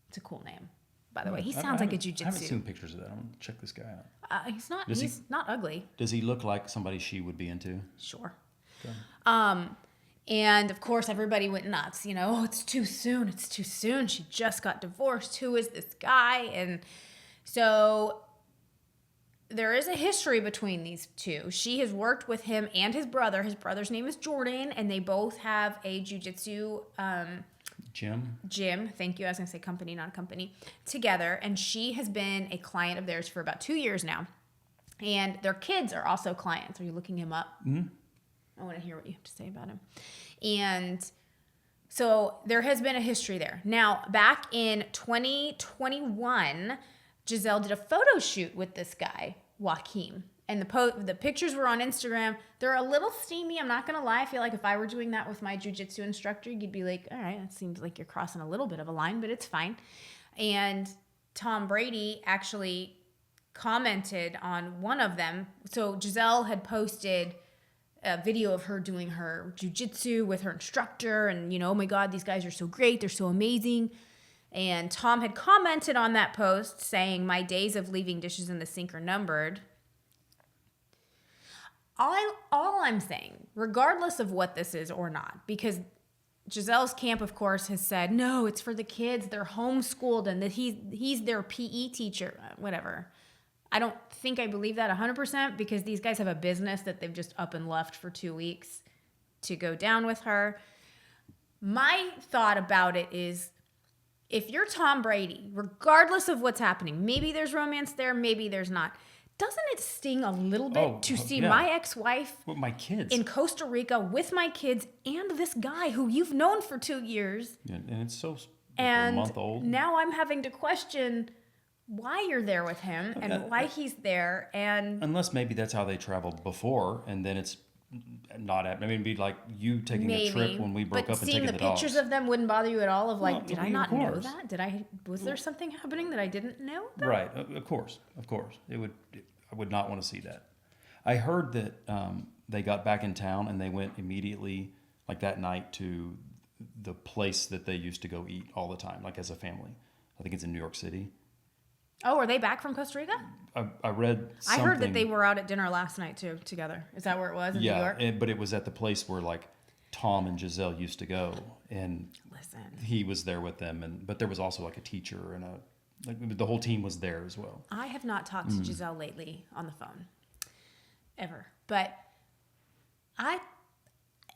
It's a cool name, by the way. He sounds like a jiu-jitsu. I haven't seen pictures of that. I'm going to check this guy out. He's not ugly. Does he look like somebody she would be into? Sure. Okay. And of course, everybody went nuts. Oh, it's too soon. It's too soon. She just got divorced. Who is this guy? And so there is a history between these two. She has worked with him and his brother. His brother's name is Jordan, and they both have a jiu-jitsu gym. Thank you. I was going to say company, not a company. Together. And she has been a client of theirs for about 2 years now. And their kids are also clients. Are you looking him up? Mm-hmm. I want to hear what you have to say about him. And so there has been a history there. Now, back in 2021, Gisele did a photo shoot with this guy, Joaquim. And the pictures were on Instagram. They're a little steamy, I'm not going to lie. I feel like if I were doing that with my jiu-jitsu instructor, you'd be like, all right, it seems like you're crossing a little bit of a line, but it's fine. And Tom Brady actually commented on one of them. So Gisele had posted a video of her doing her jiu-jitsu with her instructor, and oh my God, these guys are so great, they're so amazing. And Tom had commented on that post saying, my days of leaving dishes in the sink are numbered. All I'm saying, regardless of what this is or not, because Gisele's camp, of course, has said, no, it's for the kids, they're homeschooled, and that he's their PE teacher, whatever. I don't think I believe that 100%, because these guys have a business that they've just up and left for 2 weeks to go down with her. My thought about it is, if you're Tom Brady, regardless of what's happening, maybe there's romance there, maybe there's not. Doesn't it sting a little bit to see my ex-wife with my kids in Costa Rica with my kids and this guy who you've known for 2 years? Yeah, and it's so and a month old. Now I'm having to question why you're there with him and why he's there. And unless maybe that's how they traveled before, and then it's not. I mean, it'd be like you taking a trip when we broke up and taking the dogs. Seeing the pictures of them wouldn't bother you at all. Of like, did I not know that? Was there something happening that I didn't know? Right. Of course. It would. I would not want to see that. I heard that they got back in town and they went immediately, like that night, to the place that they used to go eat all the time, like as a family. I think it's in New York City. Oh, are they back from Costa Rica? I read something. I heard that they were out at dinner last night too, together. Is that where it was in New York? Yeah, but it was at the place where like Tom and Gisele used to go, and he was there with them. But there was also like a teacher and the whole team was there as well. I have not talked to Gisele lately on the phone, ever. But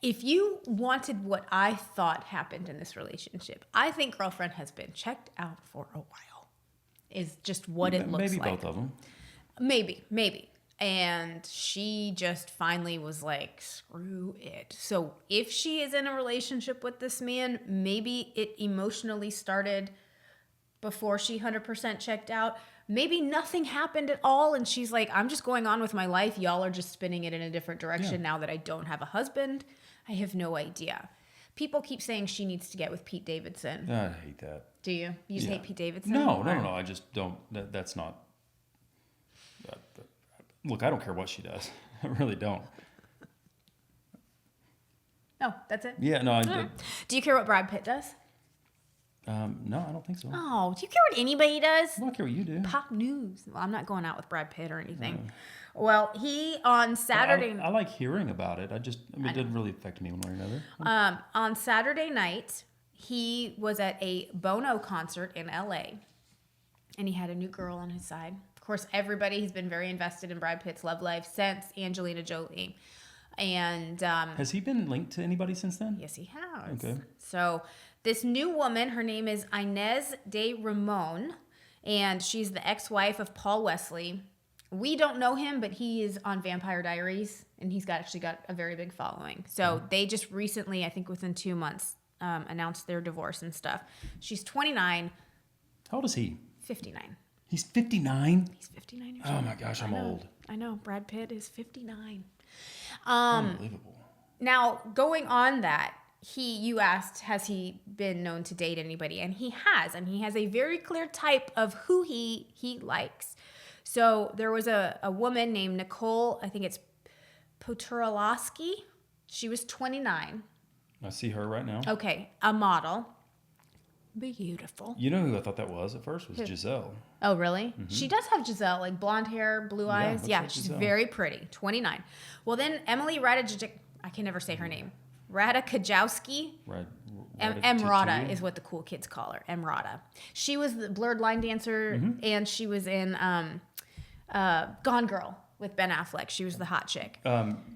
if you wanted what I thought happened in this relationship, I think girlfriend has been checked out for a while. Is just what it looks like. Maybe both of them. Maybe. And she just finally was like, screw it. So if she is in a relationship with this man, maybe it emotionally started before she 100% checked out. Maybe nothing happened at all, and she's like, I'm just going on with my life. Y'all are just spinning it in a different direction now that I don't have a husband. I have no idea. People keep saying she needs to get with Pete Davidson. I hate that. Do you? You just hate Pete Davidson? No. I just don't. That's not. Look, I don't care what she does. I really don't. No, that's it? Yeah, no. Do you care what Brad Pitt does? No, I don't think so. Oh, do you care what anybody does? I don't care what you do. Pop news. Well, I'm not going out with Brad Pitt or anything. Well, he on Saturday. I like hearing about it. It didn't really affect me one way or another. On Saturday night, he was at a Bono concert in LA, and he had a new girl on his side. Of course, everybody has been very invested in Brad Pitt's love life since Angelina Jolie. And has he been linked to anybody since then? Yes, he has. Okay. So this new woman, her name is Ines de Ramon, and she's the ex-wife of Paul Wesley. We don't know him, but he is on Vampire Diaries, and he's actually got a very big following. So they just recently, I think within 2 months, announced their divorce and stuff. She's 29. How old is he? 59. He's 59? He's 59 years old. Oh my gosh, I'm old. I know. Brad Pitt is 59. Unbelievable. Now, going on that, you asked, has he been known to date anybody? And he has. And he has a very clear type of who he likes. So there was a woman named Nicole, I think it's Poturalowski. She was 29. I see her right now. Okay, a model. Beautiful. You know who I thought that was at first? Was Gisele. Oh, really? She does have Gisele, like blonde hair, blue eyes. looks Yeah, like she's Gisele. very pretty. 29. Well, then Emily Ratajkowski, I can never say her name. Ratajkowski. Right. Emrata is what the cool kids call her. Emrata. She was the blurred line dancer, and she was in Gone Girl with Ben Affleck. She was the hot chick.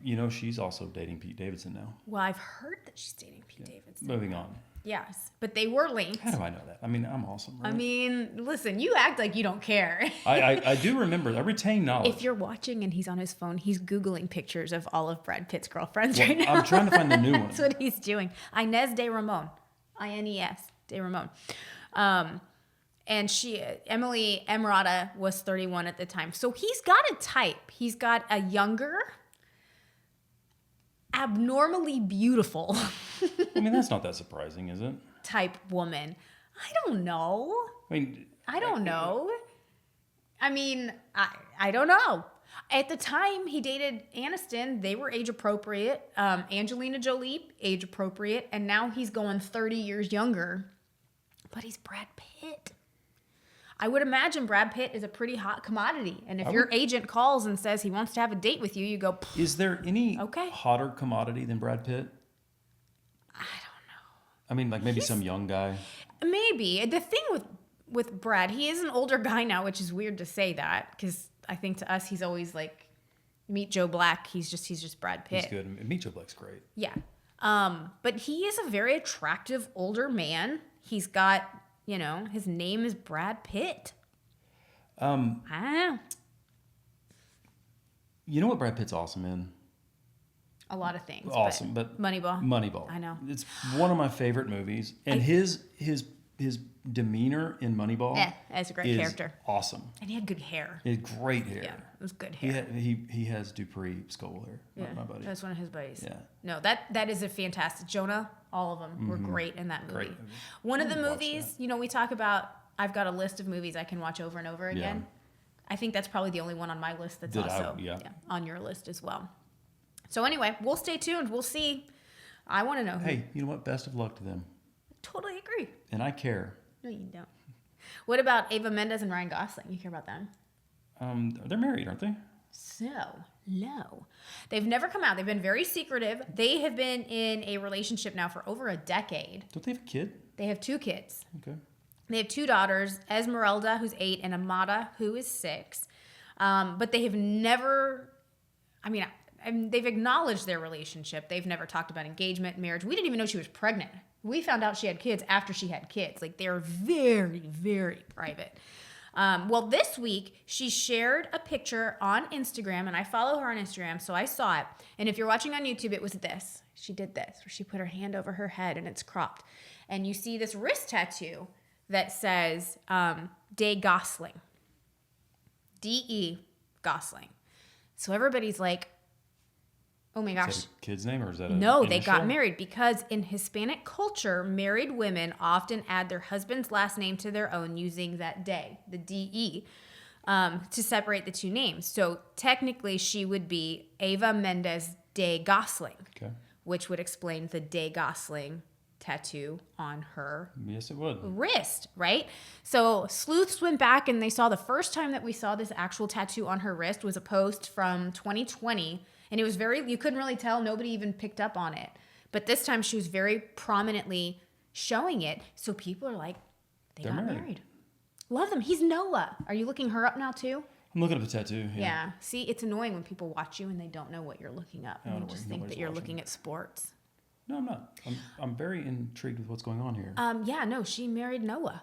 You know, she's also dating Pete Davidson now. Well, I've heard that she's dating Pete Davidson. Moving on. Yes, but they were linked. How do I know that? I mean, I'm awesome, right? I mean, listen, you act like you don't care. I do remember. I retain knowledge. If you're watching and he's on his phone, he's Googling pictures of all of Brad Pitt's girlfriends right now. I'm trying to find the new one. That's what he's doing. Ines de Ramon. Ines de Ramon. And Emily Emrata was 31 at the time. So he's got a type. He's got a younger, abnormally beautiful I mean, that's not that surprising, is it? type woman. I don't know. I mean, I don't know. I mean, I don't know. At the time he dated Aniston, they were age appropriate. Angelina Jolie, age appropriate. And now he's going 30 years younger. But he's Brad Pitt. I would imagine Brad Pitt is a pretty hot commodity. And if your agent calls and says he wants to have a date with you, you go, is there any Okay. hotter commodity than Brad Pitt? I don't know. I mean, like maybe some young guy. Maybe. The thing with Brad, he is an older guy now, which is weird to say that because I think to us he's always like meet Joe Black. He's just Brad Pitt. He's good. And Meet Joe Black's great. Yeah. But he is a very attractive older man. He's got, his name is Brad Pitt. I don't know. You know what Brad Pitt's awesome in? A lot of things. Awesome, but Moneyball. Moneyball. I know. It's one of my favorite movies, and his demeanor in Moneyball. Yeah, that's a great is character. Awesome. And he had good hair. He had great hair. Yeah, it was good hair. He has Dupree skull hair. Yeah, My buddy. that's one of his buddies. Yeah. No, that is a fantastic. Jonah, all of them were great in that movie. Great movie. One of the Watch movies, we talk about, I've got a list of movies I can watch over and over again. I think that's probably the only one on my list that's also on your list as well. So anyway, we'll stay tuned. We'll see. I want to know who. Hey, you know what? Best of luck to them. Totally agree. And I care. No, you don't. What about Eva Mendes and Ryan Gosling? You care about them? They're married, aren't they? So, no. They've never come out. They've been very secretive. They have been in a relationship now for over a decade. Don't they have a kid? They have 2 kids. Okay. They have 2 daughters, Esmeralda, who's 8, and Amada, who is 6. But they have never, they've acknowledged their relationship. They've never talked about engagement, marriage. We didn't even know she was pregnant. We found out she had kids after she had kids. Like, they're very, very private. Well, this week, she shared a picture on Instagram, and I follow her on Instagram, so I saw it. And if you're watching on YouTube, it was this. She did this, where she put her hand over her head, and it's cropped. And you see this wrist tattoo that says De Gosling. D-E Gosling. So everybody's like, oh my gosh. Is that a kid's name or is that No, an they got initial? married because in Hispanic culture, married women often add their husband's last name to their own using that day, the D-E, to separate the 2 names. So technically, she would be Eva Mendes de Gosling, which would explain the de Gosling tattoo on her Yes, it would. wrist, right? So sleuths went back and they saw the first time that we saw this actual tattoo on her wrist was a post from 2020. And it was you couldn't really tell. Nobody even picked up on it. But this time she was very prominently showing it. So people are like, they're got married. Love them. He's Noah. Are you looking her up now too? I'm looking up the tattoo. Yeah. See, it's annoying when people watch you and they don't know what you're looking up. And they just think that you're looking at sports. No, I'm not. I'm very intrigued with what's going on here. She married Noah,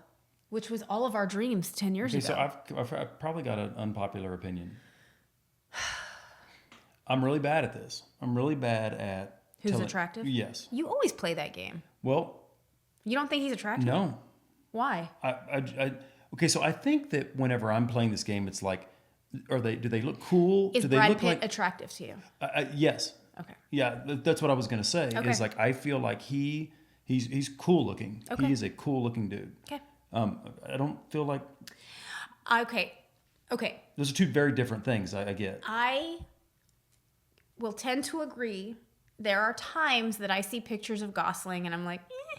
which was all of our dreams 10 years ago. So I've probably got an unpopular opinion. I'm really bad at this. I'm really bad at Who's attractive? Yes. You always play that game. Well, You don't think he's attractive? no. Why? Okay, so I think that whenever I'm playing this game, it's like, do they look cool? Is do they Brad look Pitt like attractive to you? yes. Yeah, that's what I was gonna say. Okay. Is like I feel like he's cool looking. Okay. He is a cool looking dude. Okay. I don't feel like Okay. those are two very different things. I get. I will tend to agree. There are times that I see pictures of Gosling and I'm like, eh.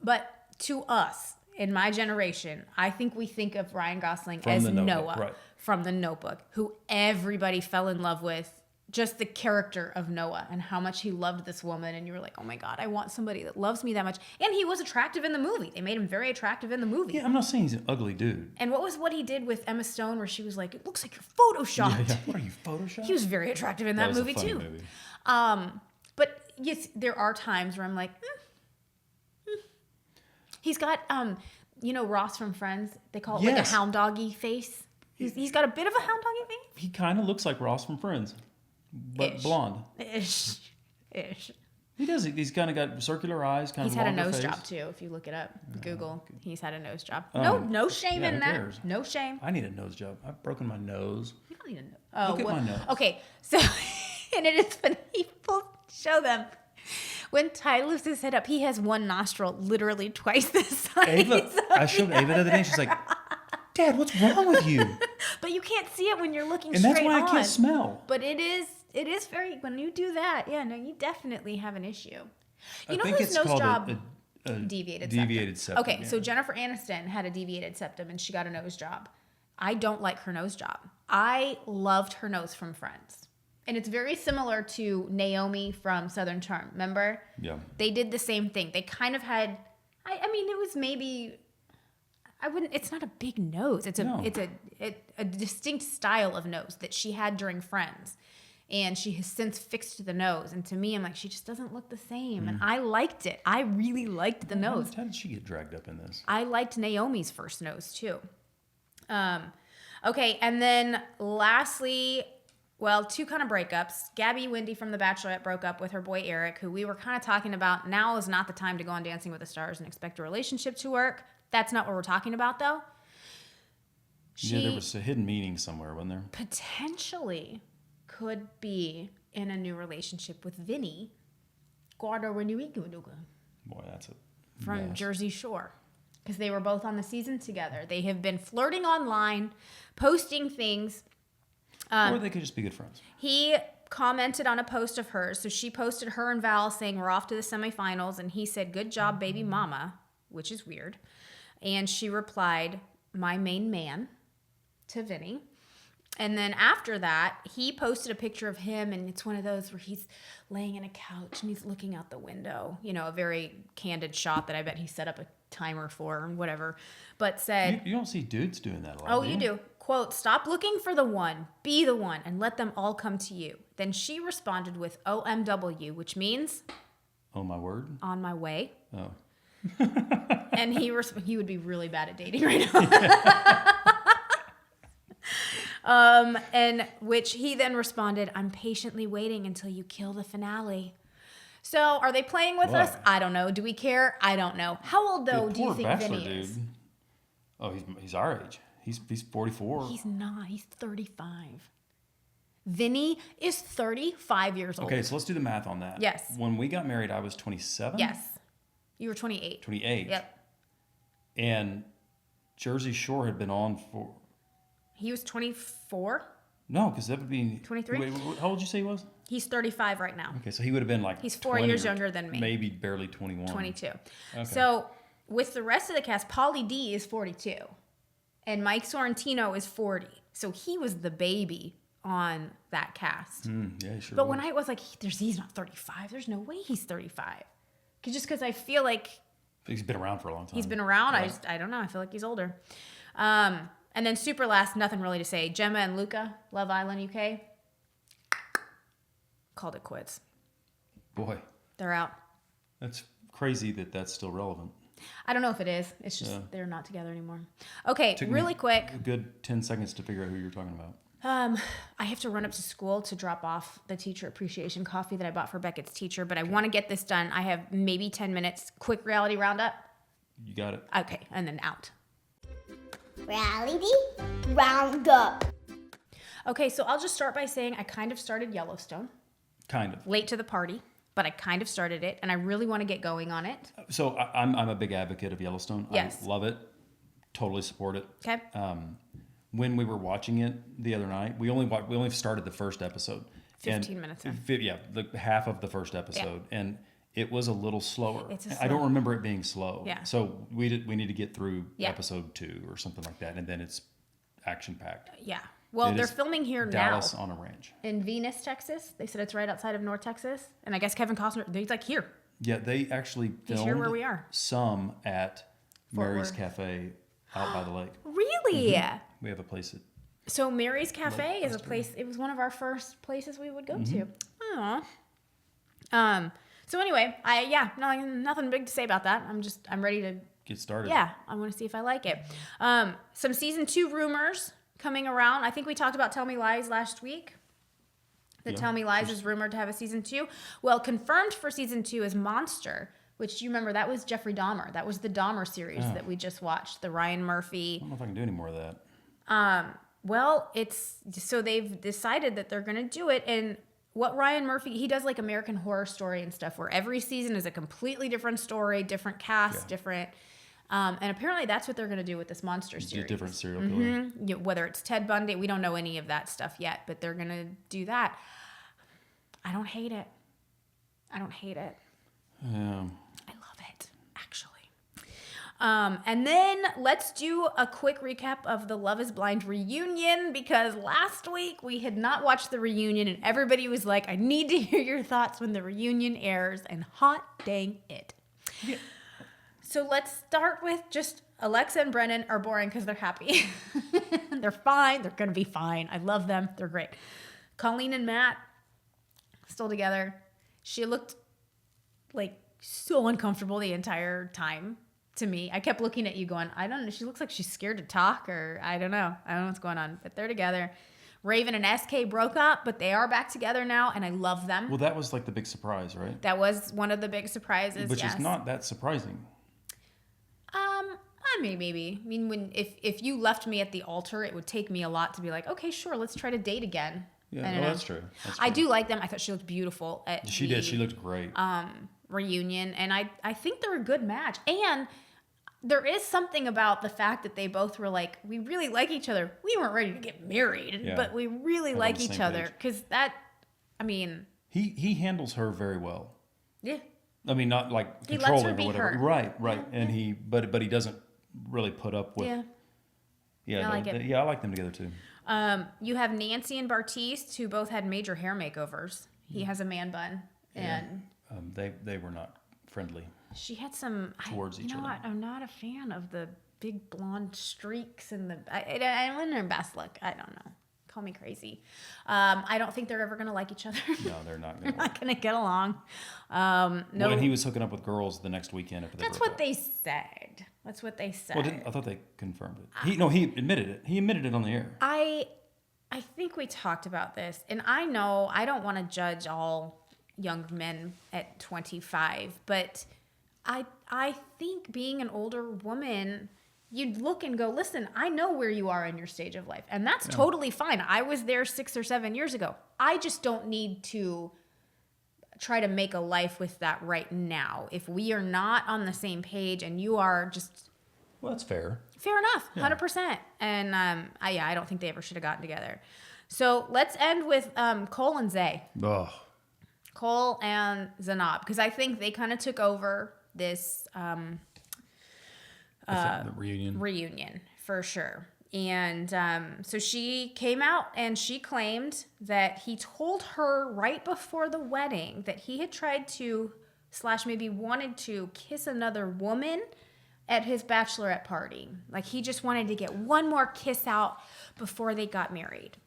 But to us, in my generation, I think we think of Ryan Gosling From as The Notebook, Noah right. from The Notebook, who everybody fell in love with. Just the character of Noah and how much he loved this woman. And you were like, oh my God, I want somebody that loves me that much. And he was attractive in the movie. They made him very attractive in the movie. Yeah, I'm not saying he's an ugly dude. And what he did with Emma Stone where she was like, it looks like you're photoshopped. Yeah. What are you, Photoshopped? He was very attractive in that was a movie funny too. movie. But yes, there are times where I'm like, He's got, Ross from Friends. They call it like a Yes. hound doggy face. He's got a bit of a hound doggy face. He kind of looks like Ross from Friends, but Ish. blonde. Ish. He does. He's kind of got circular eyes. Kind He's of had a longer nose face. job too. If you look it up, Google, he's had a nose job. Um, No shame yeah, in who that. cares? No shame. I need a nose job. I've broken my nose. You don't need a nose. Oh, Look at my nose. Okay, so and it is when people show them when Ty lifts his head up, he has one nostril literally twice the size. Ava, I showed Ava the other day. She's like, "Dad, what's wrong with you?" But you can't see it when you're looking And straight that's why on. I can't smell. But it is very, when you do that, yeah, no, you definitely have an issue. You know I think whose it's nose called job? a Deviated septum. Okay, yeah. so Jennifer Aniston had a deviated septum and she got a nose job. I don't like her nose job. I loved her nose from Friends. And it's very similar to Naomi from Southern Charm. Remember? Yeah. They did the same thing. They kind of had, I mean, it was maybe, it's not a big nose. It's a distinct style of nose that she had during Friends. And she has since fixed the nose. And to me, I'm like, she just doesn't look the same. And I liked it. I really liked the nose. How did she get dragged up in this? I liked Naomi's first nose too. Okay, and then lastly, two kind of breakups. Gabby Wendy from The Bachelorette broke up with her boy Eric, who we were kind of talking about. Now is not the time to go on Dancing with the Stars and expect a relationship to work. That's not what we're talking about, though. There was a hidden meaning somewhere, wasn't there? Potentially could be in a new relationship with Vinny. Boy, that's a From mess. Jersey Shore. Because they were both on the season together. They have been flirting online, posting things. Or they could just be good friends. He commented on a post of hers. So she posted her and Val saying, we're off to the semifinals. And he said, good job, baby mama, which is weird. And she replied, my main man, to Vinny. And then after that, he posted a picture of him, and it's one of those where he's laying in a couch and he's looking out the window. You know, a very candid shot that I bet he set up a timer for or whatever. But said... You don't see dudes doing that a lot, Oh, you do. Quote, stop looking for the one, be the one, and let them all come to you. Then she responded with OMW, which means... Oh, my word? On my way. Oh. And he would be really bad at dating right now. And which he then responded, I'm patiently waiting until you kill the finale. So are they playing with us? I don't know. Do we care? I don't know. How old though do you think Bachelor, Vinny is? dude. Oh, he's our age. He's 44. He's not. He's 35. Vinny is 35 years old. Okay, so let's do the math on that. Yes. When we got married, I was 27. Yes. You were 28. 28. Yep. And Jersey Shore had been on for... He was 24? No, because that would be... 23? Wait, how old did you say he was? He's 35 right now. Okay, so he would have been like... He's 4 years younger than me. Maybe barely 21. 22. Okay. So with the rest of the cast, Pauly D is 42. And Mike Sorrentino is 40. So he was the baby on that cast. Yeah, sure. But when I was like, he's not 35. There's no way he's 35. Just because I feel like... He's been around for a long time. He's been around. Right. I don't know. I feel like he's older. And then super last, nothing really to say. Gemma and Luca, Love Island UK. Called it quits. Boy. They're out. That's crazy that that's still relevant. I don't know if it is. It's just they're not together anymore. Okay, really quick. A good 10 seconds to figure out who you're talking about. I have to run up to school to drop off the teacher appreciation coffee that I bought for Beckett's teacher, but I want to get this done. I have maybe 10 minutes. Quick reality roundup. You got it. Okay, and then out. Reality Roundup. Okay, so I'll just start by saying I kind of started Yellowstone. Kind of. Late to the party, but I kind of started it, and I really want to get going on it. So I'm a big advocate of Yellowstone. Yes. I love it. Totally support it. Okay. When we were watching it the other night, we only started the first episode. 15 minutes in. Yeah, the half of the first episode, and it was a little slower. I don't remember it being slow. Yeah. So we need to get through episode 2 or something like that, and then it's action packed. Yeah. Well, they're filming here Dallas now. on a ranch. In Venus, Texas. They said it's right outside of North Texas. And I guess Kevin Costner, he's like here. Yeah, they actually filmed here where we are. some at Mary's Worth. Cafe out by the lake. Really? Mm-hmm. We have a place at... So Mary's Cafe is a place, it was one of our first places we would go to. Aw. So anyway, nothing big to say about that. I'm ready to Get started. Yeah, I want to see if I like it. Some season 2 rumors coming around. I think we talked about Tell Me Lies last week. Tell Me Lies is rumored to have a season 2. Well, confirmed for season 2 is Monster, which you remember that was Jeffrey Dahmer. That was the Dahmer series that we just watched, the Ryan Murphy. I don't know if I can do any more of that. Well, so they've decided that they're going to do it. And what Ryan Murphy, he does like American Horror Story and stuff where every season is a completely different story, different cast, different. And apparently that's what they're going to do with this Monster series. A different serial killer. Yeah, whether it's Ted Bundy, we don't know any of that stuff yet, but they're going to do that. I don't hate it. I love it, actually. And then let's do a quick recap of the Love is Blind reunion, because last week we had not watched the reunion and everybody was like, I need to hear your thoughts when the reunion airs, and hot dang it. Yeah. So let's start with just Alexa and Brennan are boring because they're happy. They're fine. They're going to be fine. I love them. They're great. Colleen and Matt still together. She looked like so uncomfortable the entire time to me. I kept looking at you going, I don't know. She looks like she's scared to talk, or I don't know. I don't know what's going on, but they're together. Raven and SK broke up, but they are back together now, and I love them. Well, that was like the big surprise, right? That was one of the big surprises, Which is not that surprising. Maybe. I mean, if you left me at the altar, it would take me a lot to be like, okay, sure, let's try to date again. Yeah, that's true. I do like them. I thought she looked beautiful at She did. She looked great. Reunion, and I think they're a good match. And there is something about the fact that they both were like, we really like each other. We weren't ready to get married, but we really like each other, because he handles her very well. Yeah. I mean, not like He controlling lets her be or whatever. her. Right. Yeah. And but he doesn't really put up with. Yeah. I like it. Yeah, I like them together too. You have Nancy and Bartiste, who both had major hair makeovers. He has a man bun, and they were not friendly. She had some towards each other. I'm not a fan of the big blonde streaks and I wouldn't her best look. I don't know. Call me crazy. I don't think they're ever going to like each other. No, they're not. They're not going to get along. No. Well, and he was hooking up with girls the next weekend after they That's broke what up. they said. That's what they said. Well, I thought they confirmed it. He admitted it. He admitted it on the air. I think we talked about this, and I know I don't want to judge all young men at 25, but I think being an older woman, you'd look and go, listen, I know where you are in your stage of life, and that's totally fine. I was there 6 or 7 years ago. I just don't need to try to make a life with that right now. If we are not on the same page and you are just... Well, that's fair. Fair enough, 100%. And I don't think they ever should have gotten together. So let's end with Cole and Zay. Oh. Cole and Zanab, because I think they kind of took over this The reunion. Reunion, for sure. And so she came out and she claimed that he told her right before the wedding that he had tried to / maybe wanted to kiss another woman at his bachelorette party. Like he just wanted to get one more kiss out before they got married.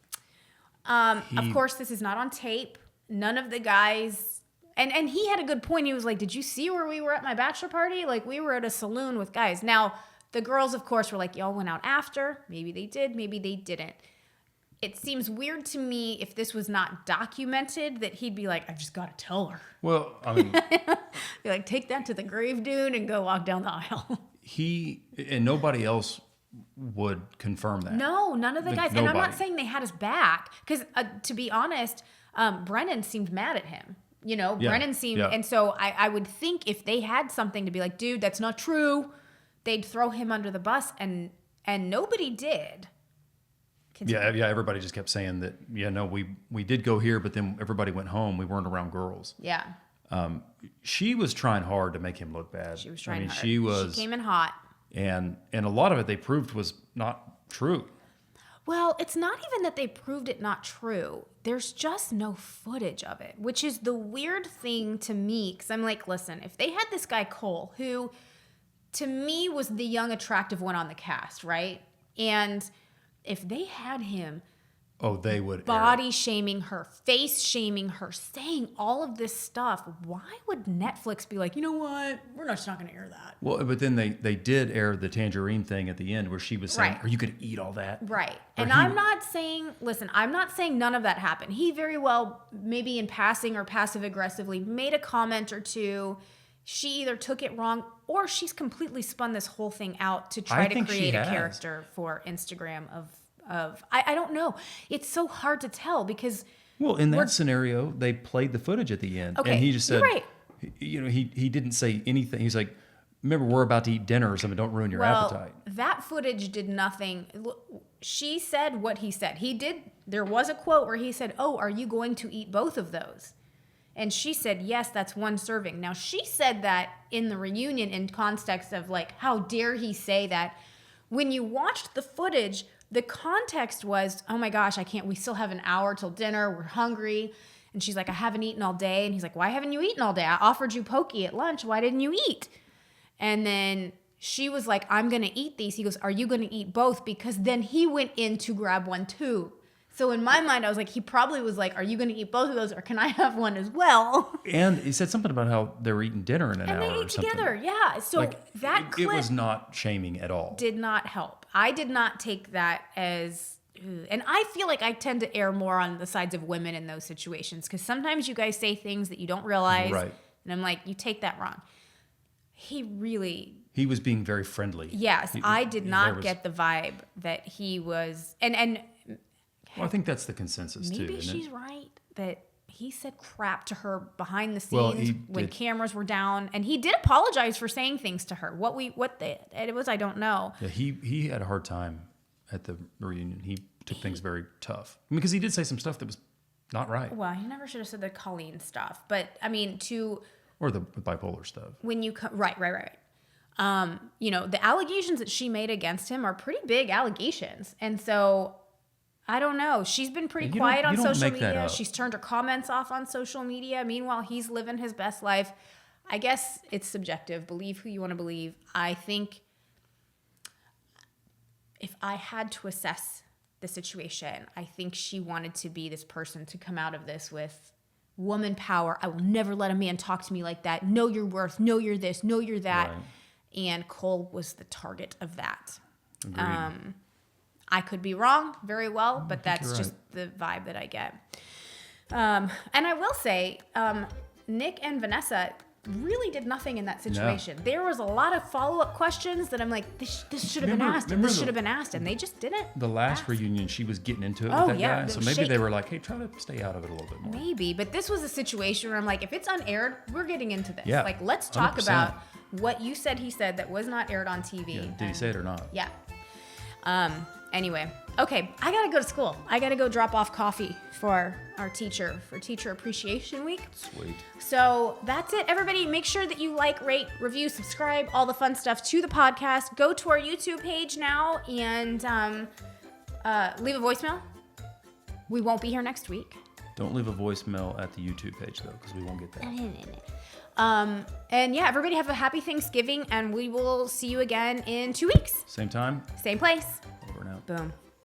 Of course, this is not on tape. None of the guys... And he had a good point. He was like, did you see where we were at my bachelor party? Like, we were at a saloon with guys. Now, the girls, of course, were like, y'all went out after. Maybe they did. Maybe they didn't. It seems weird to me if this was not documented that he'd be like, I've just got to tell her. Well, I mean... Be like, take that to the grave, dude, and go walk down the aisle. He and nobody else would confirm that. No, none of the Like, guys. And I'm nobody. not saying they had his back because, to be honest, Brennan seemed mad at him. You know, Yeah, Brennan seemed, yeah. and so I would think if they had something to be like, dude, that's not true, they'd throw him under the bus, and nobody did. Continue. Yeah. Everybody just kept saying that. Yeah, no, we did go here, but then everybody went home. We weren't around girls. Yeah, She was trying hard to make him look bad. she was trying hard. She was, She came in hot. and a lot of it they proved was not true. Well, it's not even that they proved it not true. There's just no footage of it, which is the weird thing to me. Because I'm like, listen, if they had this guy Cole, who to me was the young, attractive one on the cast, right? And if they had him Oh, they would body shaming her, face shaming her, saying all of this stuff, why would Netflix be like, you know what? We're just not going to air that. Well, but then they did air the tangerine thing at the end where she was saying, Right. "Are you going to eat all that?" Right. Or And I'm not saying, listen, I'm not saying none of that happened. He very well, maybe in passing or passive aggressively, made a comment or two. She either took it wrong or she's completely spun this whole thing out to try I to think she create a has. character for Instagram of I don't know. It's so hard to tell because Well, in that scenario, they played the footage at the end, Okay, and he just you're said, right. you know, he didn't say anything. He's like, "Remember, we're about to eat dinner or something. Don't ruin your appetite." That footage did nothing. She said what he said. He did. There was a quote where he said, "Oh, are you going to eat both of those?" And she said, "Yes, that's one serving." Now, she said that in the reunion in context of like, how dare he say that? When you watched the footage, the context was, oh my gosh, I can't, we still have an hour till dinner. We're hungry. And she's like, I haven't eaten all day. And he's like, why haven't you eaten all day? I offered you poke at lunch. Why didn't you eat? And then she was like, I'm going to eat these. He goes, are you going to eat both? Because then he went in to grab one too. So in my mind, I was like, he probably was like, are you going to eat both of those or can I have one as well? And he said something about how they were eating dinner in an And hour they or ate something. together. Yeah. So Like, that clip it was not shaming at all. did not help. I did not take that as, and I feel like I tend to err more on the sides of women in those situations because sometimes you guys say things that you don't realize. Right. And I'm like, you take that wrong. He was being very friendly. yes, I did there not was- get the vibe that he was, and Well, I think that's the consensus too. maybe Isn't she's it? right that he said crap to her behind the scenes Well, he when did. cameras were down, and he did apologize for saying things to her. What it was, I don't know. Yeah, he had a hard time at the reunion. He took things very tough. I mean, because he did say some stuff that was not right, Well, he never should have said the Colleen stuff, but I mean, or the bipolar stuff. when you right. You know, the allegations that she made against him are pretty big allegations, and so I don't know. She's been pretty And you quiet don't- on you don't social make that media. up. She's turned her comments off on social media. Meanwhile, he's living his best life. I guess it's subjective. Believe who you want to believe. I think if I had to assess the situation, I think she wanted to be this person to come out of this with woman power. I will never let a man talk to me like that. Know your worth. Know you're this. Know you're that. Right. And Cole was the target of that. Agreed. I could be wrong very well, but think that's you're just the vibe that I get. And I will say, Nick and Vanessa really did nothing in that situation. There was a lot of follow-up questions that I'm like, this should have been asked, and this should have been asked, and they just didn't. The last ask. reunion, she was getting into it Oh, with that yeah, guy. the So maybe shake. they were like, hey, try to stay out of it a little bit more. Maybe, but this was a situation where I'm like, if it's unaired, we're getting into this. Yeah, Like, let's talk 100%. about what you said he said that was not aired on TV. Yeah, did he say it or not? Yeah. Anyway, okay, I gotta go to school. I gotta go drop off coffee for our teacher for Teacher Appreciation Week. Sweet. So that's it, everybody. Make sure that you like, rate, review, subscribe, all the fun stuff to the podcast. Go to our YouTube page now and leave a voicemail. We won't be here next week. Don't leave a voicemail at the YouTube page, though, because we won't get that. And yeah, everybody have a happy Thanksgiving, and we will see you again in 2 weeks. Same time, Same place. over and out. Boom.